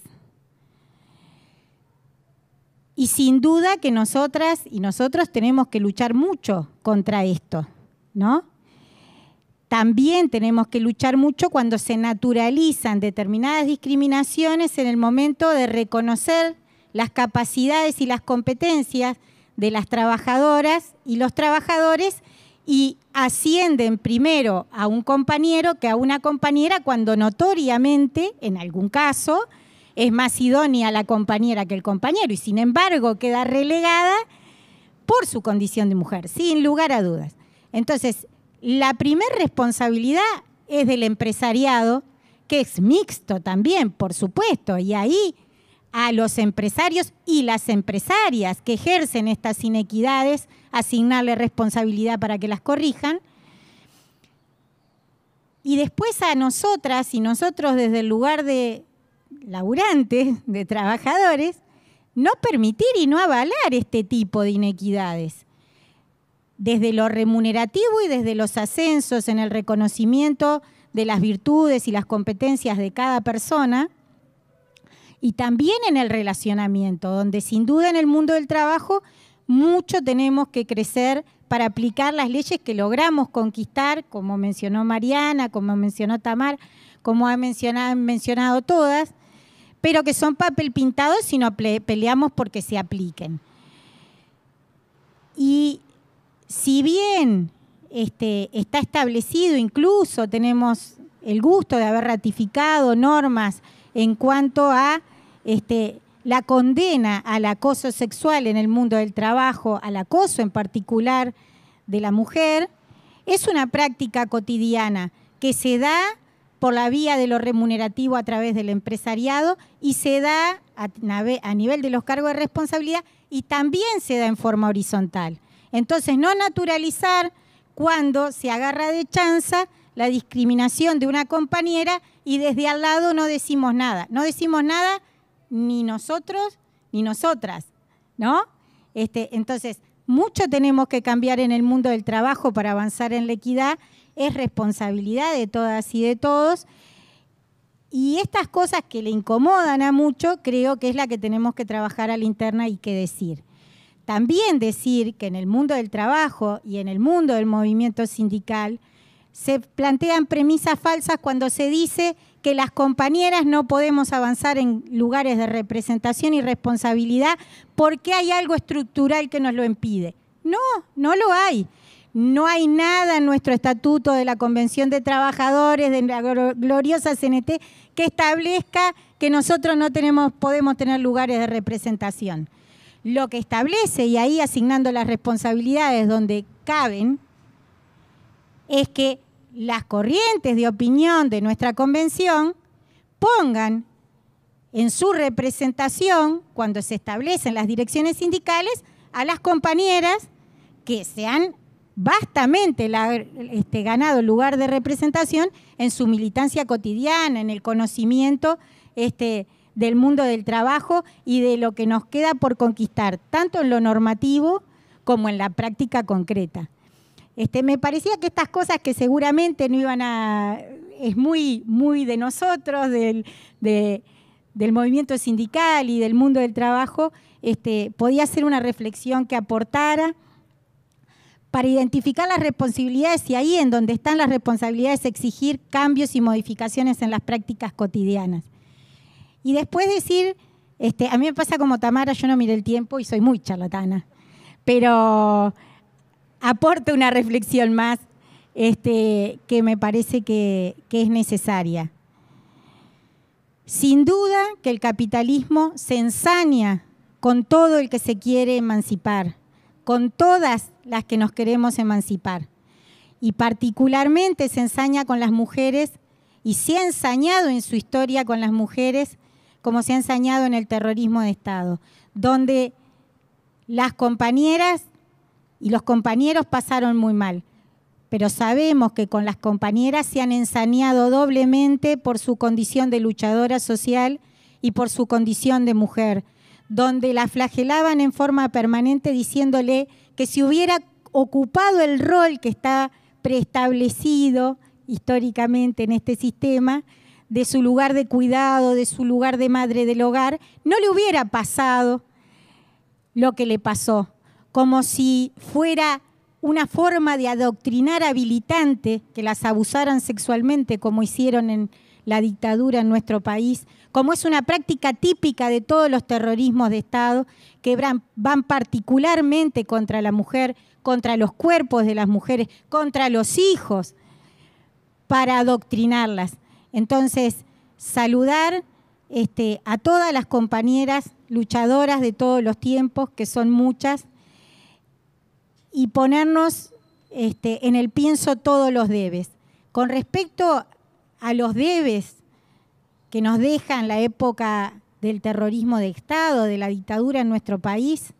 Y sin duda que nosotras y nosotros tenemos que luchar mucho contra esto, ¿no? También tenemos que luchar mucho cuando se naturalizan determinadas discriminaciones en el momento de reconocer las capacidades y las competencias de las trabajadoras y los trabajadores y ascienden primero a un compañero que a una compañera cuando notoriamente, en algún caso, es más idónea la compañera que el compañero y sin embargo queda relegada por su condición de mujer, sin lugar a dudas. Entonces, la primera responsabilidad es del empresariado, que es mixto también, por supuesto, y ahí a los empresarios y las empresarias que ejercen estas inequidades, asignarle responsabilidad para que las corrijan. Y después a nosotras y nosotros desde el lugar de laburantes, de trabajadores, no permitir y no avalar este tipo de inequidades. Desde lo remunerativo y desde los ascensos en el reconocimiento de las virtudes y las competencias de cada persona, y también en el relacionamiento, donde sin duda en el mundo del trabajo mucho tenemos que crecer para aplicar las leyes que logramos conquistar, como mencionó Mariana, como mencionó Tamar, como han mencionado todas, pero que son papel pintado si no peleamos porque se apliquen. Y si bien está establecido, incluso tenemos el gusto de haber ratificado normas en cuanto a la condena al acoso sexual en el mundo del trabajo, al acoso en particular de la mujer, es una práctica cotidiana que se da por la vía de lo remunerativo a través del empresariado y se da a nivel de los cargos de responsabilidad y también se da en forma horizontal. Entonces, no naturalizar cuando se agarra de chanza la discriminación de una compañera y desde al lado no decimos nada. No decimos nada ni nosotros ni nosotras, ¿no? Entonces, mucho tenemos que cambiar en el mundo del trabajo para avanzar en la equidad. Es responsabilidad de todas y de todos. Y estas cosas que le incomodan a mucho, creo que es la que tenemos que trabajar a la interna y que decir. También decir que en el mundo del trabajo y en el mundo del movimiento sindical se plantean premisas falsas cuando se dice que las compañeras no podemos avanzar en lugares de representación y responsabilidad porque hay algo estructural que nos lo impide. No, no lo hay. No hay nada en nuestro estatuto de la Convención de Trabajadores, de la gloriosa CNT, que establezca que nosotros no podemos tener lugares de representación. Lo que establece, y ahí asignando las responsabilidades donde caben, es que las corrientes de opinión de nuestra convención pongan en su representación, cuando se establecen las direcciones sindicales, a las compañeras que se han vastamente ganado el lugar de representación en su militancia cotidiana, en el conocimiento del mundo del trabajo y de lo que nos queda por conquistar, tanto en lo normativo como en la práctica concreta. Me parecía que estas cosas que seguramente no iban a... es muy, muy de nosotros, del movimiento sindical y del mundo del trabajo, podía ser una reflexión que aportara para identificar las responsabilidades y ahí en donde están las responsabilidades exigir cambios y modificaciones en las prácticas cotidianas. Y después decir, a mí me pasa como Tamara, yo no miré el tiempo y soy muy charlatana, pero aporta una reflexión más que me parece que es necesaria. Sin duda que el capitalismo se ensaña con todo el que se quiere emancipar, con todas las que nos queremos emancipar. Y particularmente se ensaña con las mujeres y se ha ensañado en su historia con las mujeres como se ha ensañado en el terrorismo de Estado, donde las compañeras y los compañeros pasaron muy mal. Pero sabemos que con las compañeras se han ensañado doblemente por su condición de luchadora social y por su condición de mujer, donde la flagelaban en forma permanente diciéndole que si hubiera ocupado el rol que está preestablecido históricamente en este sistema, de su lugar de cuidado, de su lugar de madre del hogar, no le hubiera pasado lo que le pasó, como si fuera una forma de adoctrinar habilitante que las abusaran sexualmente como hicieron en la dictadura en nuestro país, como es una práctica típica de todos los terrorismos de Estado que van particularmente contra la mujer, contra los cuerpos de las mujeres, contra los hijos, para adoctrinarlas. Entonces, saludar a todas las compañeras luchadoras de todos los tiempos, que son muchas, y ponernos en el pienso todos los debes. Con respecto a los debes que nos dejan la época del terrorismo de Estado, de la dictadura en nuestro país,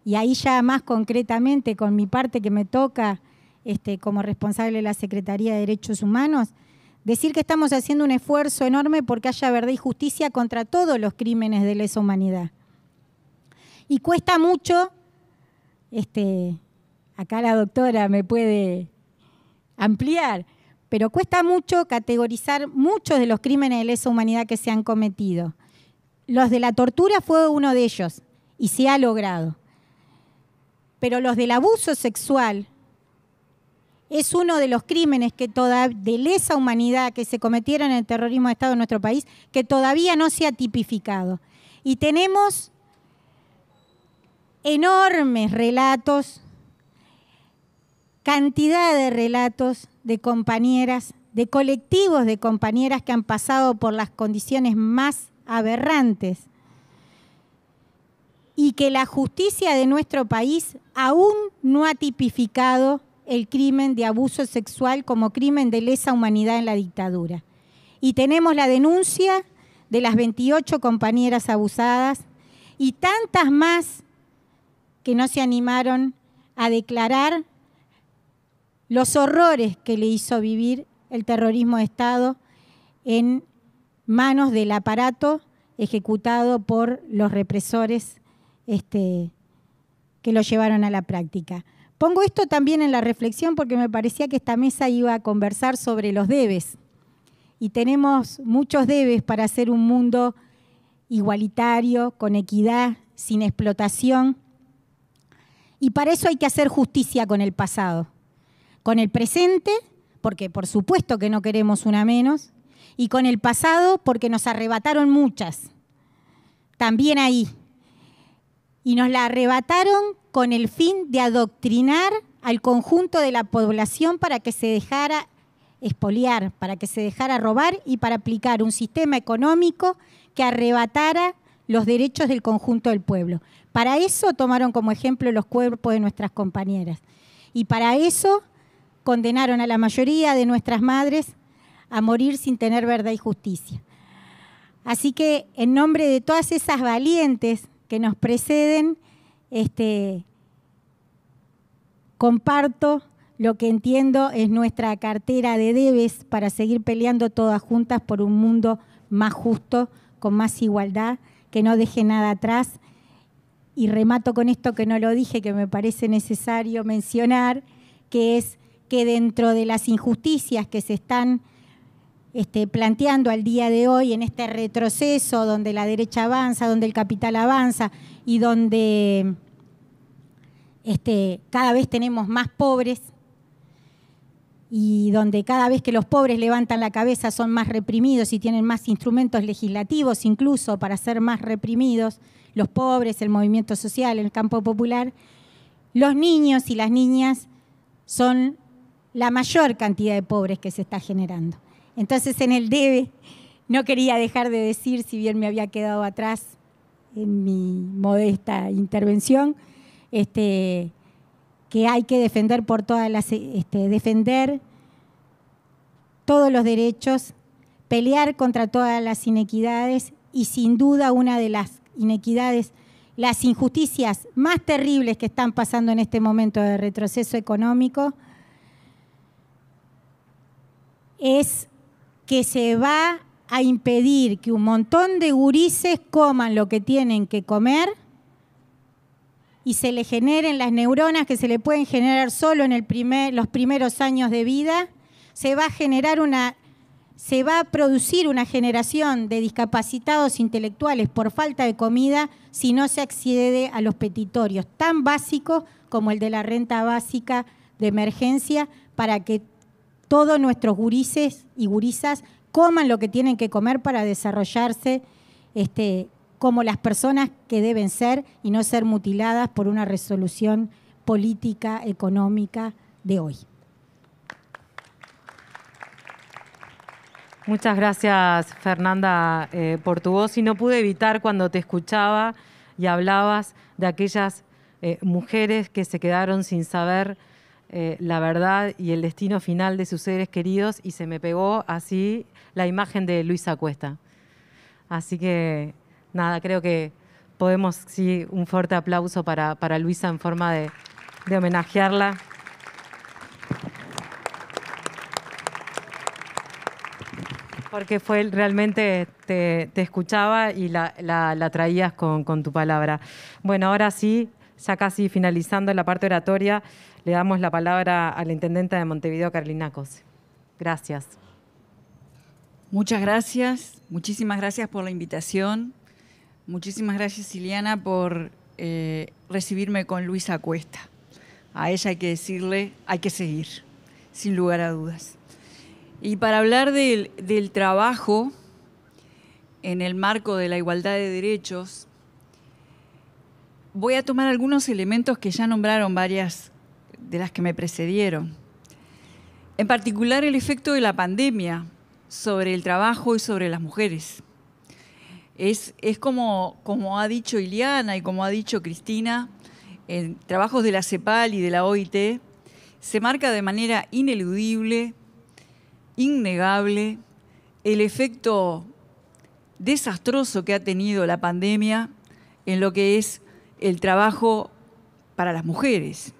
y ahí ya más concretamente con mi parte que me toca como responsable de la Secretaría de Derechos Humanos, decir que estamos haciendo un esfuerzo enorme porque haya verdad y justicia contra todos los crímenes de lesa humanidad. Y cuesta mucho, acá la doctora me puede ampliar, pero cuesta mucho categorizar muchos de los crímenes de lesa humanidad que se han cometido. Los de la tortura fue uno de ellos y se ha logrado. Pero los del abuso sexual es uno de los crímenes de lesa humanidad que se cometieron en el terrorismo de Estado en nuestro país que todavía no se ha tipificado. Y tenemos enormes relatos, cantidad de relatos de compañeras, de colectivos de compañeras que han pasado por las condiciones más aberrantes y que la justicia de nuestro país aún no ha tipificado el crimen de abuso sexual como crimen de lesa humanidad en la dictadura. Y tenemos la denuncia de las 28 compañeras abusadas y tantas más que no se animaron a declarar los horrores que le hizo vivir el terrorismo de Estado en manos del aparato ejecutado por los represores que lo llevaron a la práctica. Pongo esto también en la reflexión porque me parecía que esta mesa iba a conversar sobre los debes. Y tenemos muchos debes para hacer un mundo igualitario, con equidad, sin explotación. Y para eso hay que hacer justicia con el pasado. Con el presente, porque por supuesto que no queremos una menos, y con el pasado porque nos arrebataron muchas, también ahí. Y nos la arrebataron con el fin de adoctrinar al conjunto de la población para que se dejara expoliar, para que se dejara robar y para aplicar un sistema económico que arrebatara los derechos del conjunto del pueblo. Para eso tomaron como ejemplo los cuerpos de nuestras compañeras. Y para eso condenaron a la mayoría de nuestras madres a morir sin tener verdad y justicia. Así que en nombre de todas esas valientes que nos preceden, comparto lo que entiendo es nuestra cartera de debes para seguir peleando todas juntas por un mundo más justo, con más igualdad, que no deje nada atrás. Y remato con esto que no lo dije, que me parece necesario mencionar, que es que dentro de las injusticias que se están planteando al día de hoy en este retroceso donde la derecha avanza, donde el capital avanza y donde cada vez tenemos más pobres y donde cada vez que los pobres levantan la cabeza son más reprimidos y tienen más instrumentos legislativos incluso para ser más reprimidos, los pobres, el movimiento social, el campo popular, los niños y las niñas son la mayor cantidad de pobres que se está generando. Entonces, en el debe, no quería dejar de decir, si bien me había quedado atrás en mi modesta intervención, que hay que defender por todas las, defender todos los derechos, pelear contra todas las inequidades y sin duda una de las inequidades, las injusticias más terribles que están pasando en este momento de retroceso económico es que se va a impedir que un montón de gurises coman lo que tienen que comer y se le generen las neuronas que se le pueden generar solo en los primeros años de vida, se va a producir una generación de discapacitados intelectuales por falta de comida si no se accede a los petitorios tan básicos como el de la renta básica de emergencia para que todos nuestros gurises y gurisas coman lo que tienen que comer para desarrollarse como las personas que deben ser y no ser mutiladas por una resolución política, económica de hoy. Muchas gracias, Fernanda, por tu voz. Y no pude evitar cuando te escuchaba y hablabas de aquellas mujeres que se quedaron sin saber la verdad y el destino final de sus seres queridos y se me pegó así la imagen de Luisa Cuesta. Así que, nada, creo que podemos, sí, un fuerte aplauso para Luisa en forma de homenajearla. Porque realmente te escuchaba y la traías con tu palabra. Bueno, ahora sí, ya casi finalizando la parte oratoria, le damos la palabra a la intendenta de Montevideo, Carolina Cose. Gracias. Muchas gracias, muchísimas gracias por la invitación. Muchísimas gracias, Ileana, por recibirme con Luisa Cuesta. A ella hay que decirle, hay que seguir, sin lugar a dudas. Y para hablar del trabajo en el marco de la igualdad de derechos, voy a tomar algunos elementos que ya nombraron varias de las que me precedieron. En particular, el efecto de la pandemia sobre el trabajo y sobre las mujeres. Es como ha dicho Ileana y como ha dicho Cristina, en trabajos de la CEPAL y de la OIT, se marca de manera ineludible, innegable, el efecto desastroso que ha tenido la pandemia en lo que es el trabajo para las mujeres.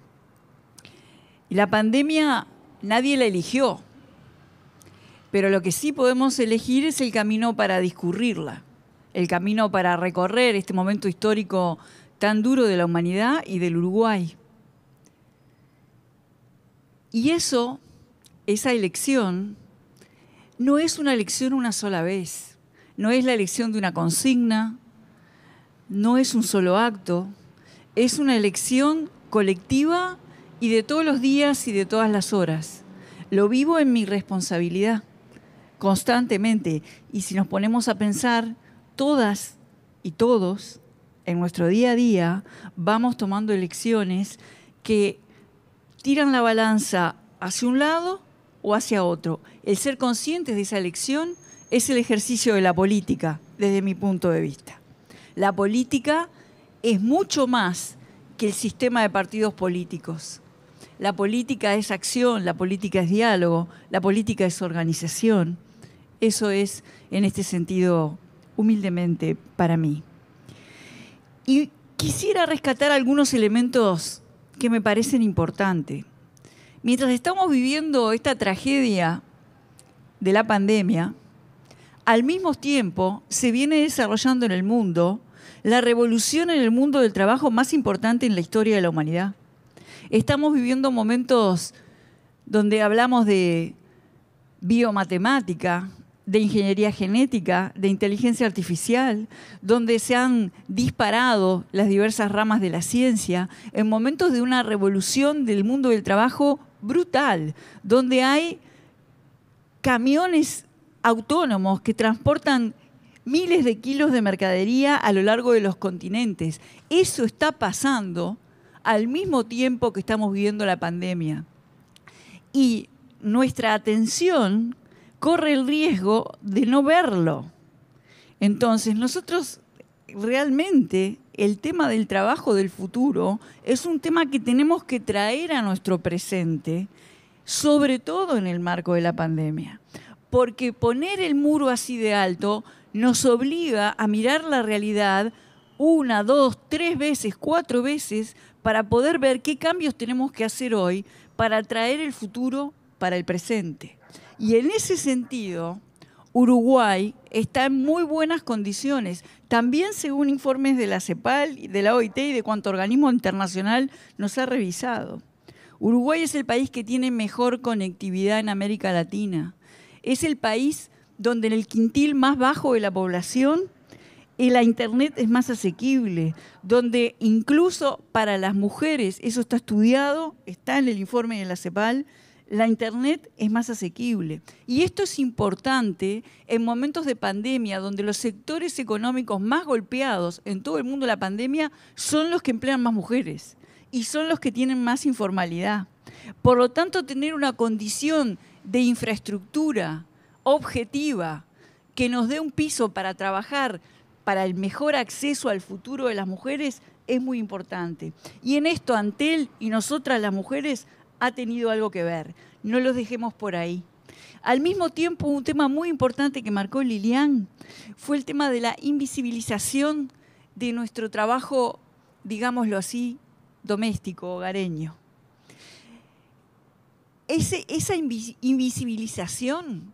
La pandemia nadie la eligió, pero lo que sí podemos elegir es el camino para discurrirla, el camino para recorrer este momento histórico tan duro de la humanidad y del Uruguay. Y esa elección, no es una elección una sola vez, no es la elección de una consigna, no es un solo acto, es una elección colectiva y de todos los días y de todas las horas. Lo vivo en mi responsabilidad, constantemente. Y si nos ponemos a pensar, todas y todos, en nuestro día a día, vamos tomando elecciones que tiran la balanza hacia un lado o hacia otro. El ser conscientes de esa elección es el ejercicio de la política, desde mi punto de vista. La política es mucho más que el sistema de partidos políticos. La política es acción, la política es diálogo, la política es organización. Eso es, en este sentido, humildemente para mí. Y quisiera rescatar algunos elementos que me parecen importantes. Mientras estamos viviendo esta tragedia de la pandemia, al mismo tiempo se viene desarrollando en el mundo la revolución en el mundo del trabajo más importante en la historia de la humanidad. Estamos viviendo momentos donde hablamos de biomatemática, de ingeniería genética, de inteligencia artificial, donde se han disparado las diversas ramas de la ciencia, en momentos de una revolución del mundo del trabajo brutal, donde hay camiones autónomos que transportan miles de kilos de mercadería a lo largo de los continentes. Eso está pasando al mismo tiempo que estamos viviendo la pandemia. Y nuestra atención corre el riesgo de no verlo. Entonces, nosotros realmente el tema del trabajo del futuro es un tema que tenemos que traer a nuestro presente, sobre todo en el marco de la pandemia. Porque poner el muro así de alto nos obliga a mirar la realidad 1, 2, 3 veces, 4 veces para poder ver qué cambios tenemos que hacer hoy para traer el futuro para el presente. Y en ese sentido, Uruguay está en muy buenas condiciones, también según informes de la CEPAL, de la OIT y de cuanto organismo internacional nos ha revisado. Uruguay es el país que tiene mejor conectividad en América Latina. Es el país donde en el quintil más bajo de la población la internet es más asequible, donde incluso para las mujeres, eso está estudiado, está en el informe de la CEPAL, la internet es más asequible. Y esto es importante en momentos de pandemia, donde los sectores económicos más golpeados en todo el mundo de la pandemia son los que emplean más mujeres y son los que tienen más informalidad. Por lo tanto, tener una condición de infraestructura objetiva que nos dé un piso para trabajar para el mejor acceso al futuro de las mujeres es muy importante. Y en esto, Antel y nosotras las mujeres ha tenido algo que ver. No los dejemos por ahí. Al mismo tiempo, un tema muy importante que marcó Lilian fue el tema de la invisibilización de nuestro trabajo, digámoslo así, doméstico, hogareño. Esa invisibilización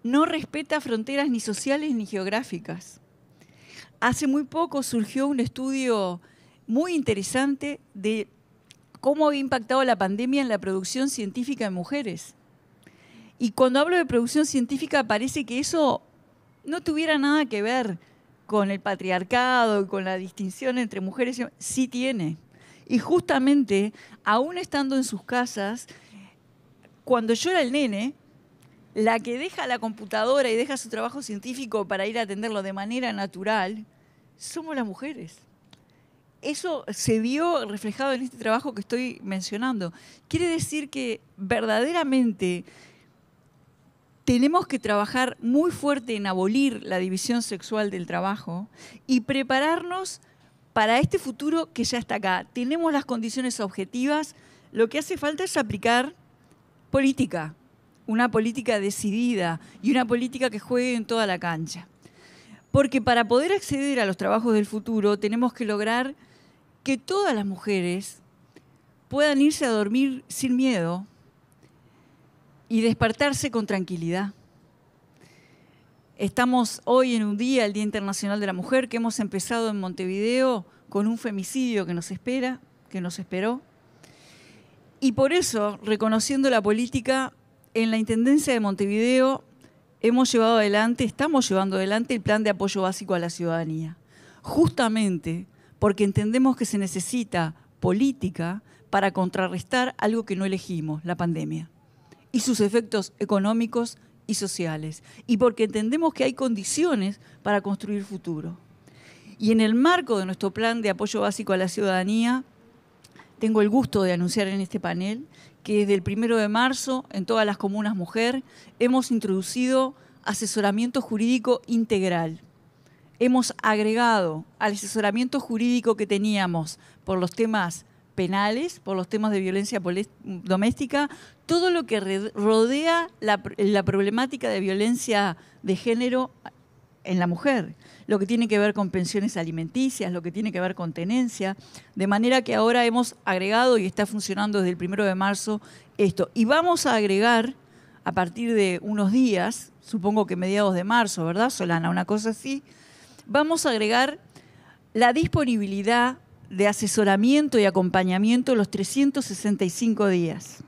no respeta fronteras ni sociales ni geográficas. Hace muy poco surgió un estudio muy interesante de cómo había impactado la pandemia en la producción científica de mujeres. Y cuando hablo de producción científica parece que eso no tuviera nada que ver con el patriarcado y con la distinción entre mujeres y hombres. Sí tiene. Y justamente, aún estando en sus casas, cuando yo era el nene, la que deja la computadora y deja su trabajo científico para ir a atenderlo de manera natural, somos las mujeres. Eso se vio reflejado en este trabajo que estoy mencionando. Quiere decir que verdaderamente tenemos que trabajar muy fuerte en abolir la división sexual del trabajo y prepararnos para este futuro que ya está acá. Tenemos las condiciones objetivas, lo que hace falta es aplicar política, una política decidida y una política que juegue en toda la cancha. Porque para poder acceder a los trabajos del futuro tenemos que lograr que todas las mujeres puedan irse a dormir sin miedo y despertarse con tranquilidad. Estamos hoy en un día, el Día Internacional de la Mujer, que hemos empezado en Montevideo con un femicidio que nos esperó. Y por eso, reconociendo la política, en la Intendencia de Montevideo estamos llevando adelante el Plan de Apoyo Básico a la Ciudadanía. Justamente porque entendemos que se necesita política para contrarrestar algo que no elegimos, la pandemia, y sus efectos económicos y sociales, y porque entendemos que hay condiciones para construir futuro. Y en el marco de nuestro Plan de Apoyo Básico a la Ciudadanía, tengo el gusto de anunciar en este panel que desde el 1 de marzo, en todas las comunas mujer, hemos introducido asesoramiento jurídico integral. Hemos agregado al asesoramiento jurídico que teníamos por los temas penales, por los temas de violencia doméstica, todo lo que rodea la problemática de violencia de género en la mujer, lo que tiene que ver con pensiones alimenticias, lo que tiene que ver con tenencia, de manera que ahora hemos agregado y está funcionando desde el 1 de marzo esto. Y vamos a agregar, a partir de unos días, supongo que mediados de marzo, ¿verdad, Solana? Una cosa así, vamos a agregar la disponibilidad de asesoramiento y acompañamiento los 365 días.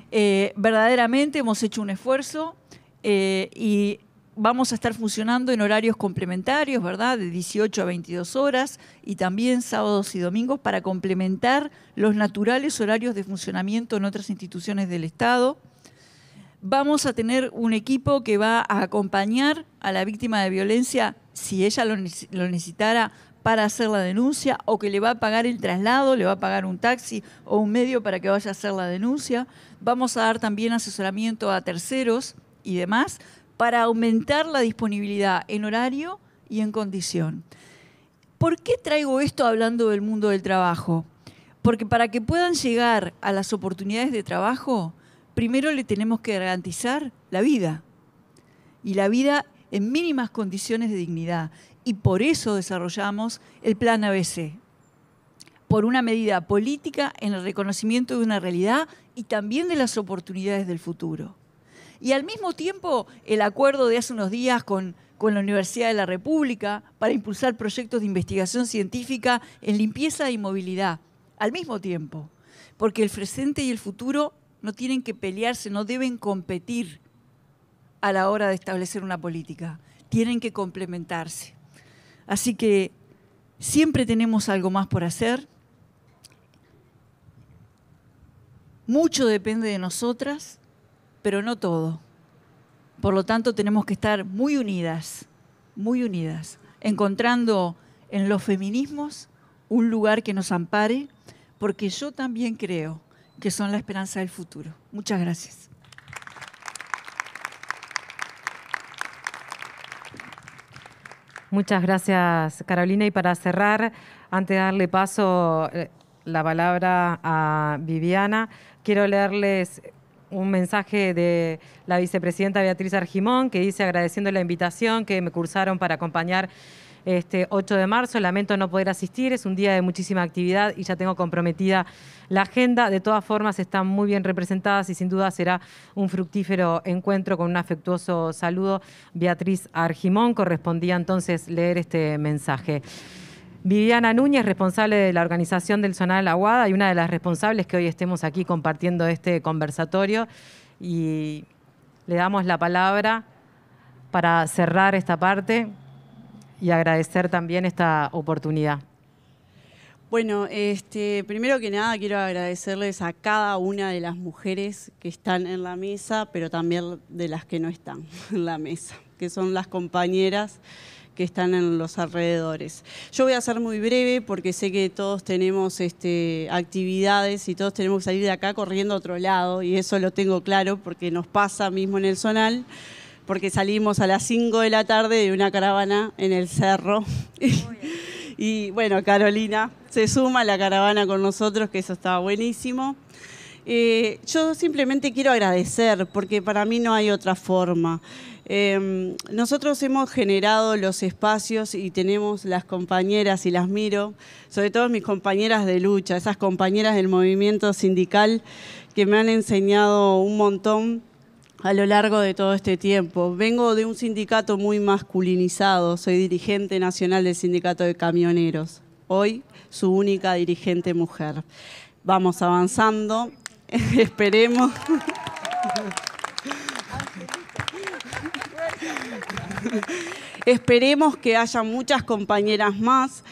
Verdaderamente hemos hecho un esfuerzo y vamos a estar funcionando en horarios complementarios, ¿verdad? De 18 a 22 horas y también sábados y domingos para complementar los naturales horarios de funcionamiento en otras instituciones del Estado. Vamos a tener un equipo que va a acompañar a la víctima de violencia si ella lo necesitara para hacer la denuncia, o que le va a pagar el traslado, le va a pagar un taxi o un medio para que vaya a hacer la denuncia. Vamos a dar también asesoramiento a terceros y demás para aumentar la disponibilidad en horario y en condición. ¿Por qué traigo esto hablando del mundo del trabajo? Porque para que puedan llegar a las oportunidades de trabajo, primero le tenemos que garantizar la vida, y la vida en mínimas condiciones de dignidad. Y por eso desarrollamos el Plan ABC, por una medida política en el reconocimiento de una realidad y también de las oportunidades del futuro. Y al mismo tiempo, el acuerdo de hace unos días con la Universidad de la República para impulsar proyectos de investigación científica en limpieza y movilidad, al mismo tiempo, porque el presente y el futuro no tienen que pelearse, no deben competir a la hora de establecer una política, tienen que complementarse. Así que siempre tenemos algo más por hacer. Mucho depende de nosotras, pero no todo. Por lo tanto, tenemos que estar muy unidas, encontrando en los feminismos un lugar que nos ampare, porque yo también creo que son la esperanza del futuro. Muchas gracias. Muchas gracias, Carolina. Y para cerrar, antes de darle paso la palabra a Viviana, quiero leerles un mensaje de la vicepresidenta Beatriz Argimón, que dice: agradeciendo la invitación que me cursaron para acompañar este 8 de marzo. Lamento no poder asistir, es un día de muchísima actividad y ya tengo comprometida la agenda. De todas formas, están muy bien representadas y sin duda será un fructífero encuentro. Con un afectuoso saludo, Beatriz Argimón. Correspondía entonces leer este mensaje. Viviana Núñez, responsable de la organización del Zonal Aguada y una de las responsables que hoy estemos aquí compartiendo este conversatorio. Y le damos la palabra para cerrar esta parte y agradecer también esta oportunidad. Bueno, primero que nada quiero agradecerles a cada una de las mujeres que están en la mesa, pero también de las que no están en la mesa, que son las compañeras que están en los alrededores. Yo voy a ser muy breve porque sé que todos tenemos actividades y todos tenemos que salir de acá corriendo a otro lado, y eso lo tengo claro porque nos pasa mismo en el Zonal, porque salimos a las 5 de la tarde de una caravana en el cerro. Y bueno, Carolina se suma a la caravana con nosotros, que eso estaba buenísimo. Yo simplemente quiero agradecer, porque para mí no hay otra forma. Nosotros hemos generado los espacios y tenemos las compañeras, y las miro, sobre todo mis compañeras de lucha, esas compañeras del movimiento sindical que me han enseñado un montón a lo largo de todo este tiempo. Vengo de un sindicato muy masculinizado, soy dirigente nacional del Sindicato de Camioneros, hoy su única dirigente mujer. Vamos avanzando, esperemos. Esperemos que haya muchas compañeras más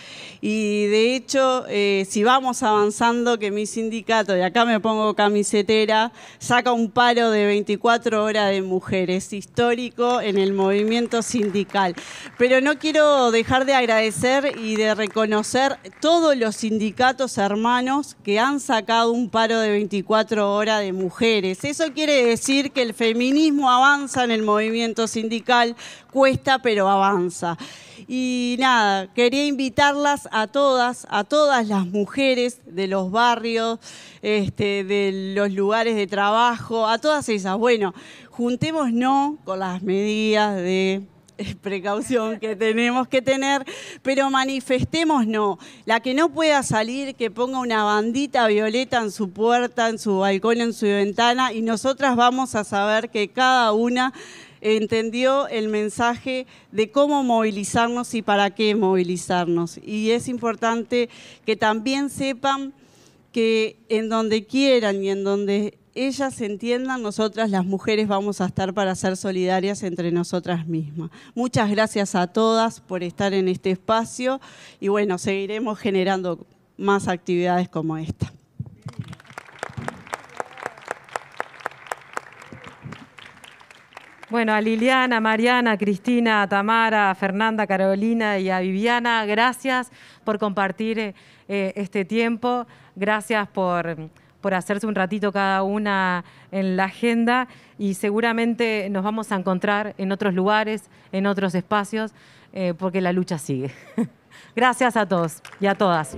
y de hecho, si vamos avanzando, que mi sindicato, y acá me pongo camisetera, saca un paro de 24 horas de mujeres, histórico en el movimiento sindical. Pero no quiero dejar de agradecer y de reconocer todos los sindicatos hermanos que han sacado un paro de 24 horas de mujeres. Eso quiere decir que el feminismo avanza en el movimiento sindical, cuesta pero avanza. Y nada, quería invitarlas a todas las mujeres de los barrios, de los lugares de trabajo, a todas esas. Bueno, juntémonos con las medidas de precaución que tenemos que tener, pero manifestémonos. La que no pueda salir, que ponga una bandita violeta en su puerta, en su balcón, en su ventana, y nosotras vamos a saber que cada una entendió el mensaje de cómo movilizarnos y para qué movilizarnos. Y es importante que también sepan que en donde quieran y en donde ellas entiendan, nosotras las mujeres vamos a estar para ser solidarias entre nosotras mismas. Muchas gracias a todas por estar en este espacio y bueno, seguiremos generando más actividades como esta. Bueno, a Liliana, a Mariana, a Cristina, a Tamara, a Fernanda, a Carolina y a Viviana, gracias por compartir este tiempo, gracias por hacerse un ratito cada una en la agenda y seguramente nos vamos a encontrar en otros lugares, en otros espacios, porque la lucha sigue. Gracias a todos y a todas.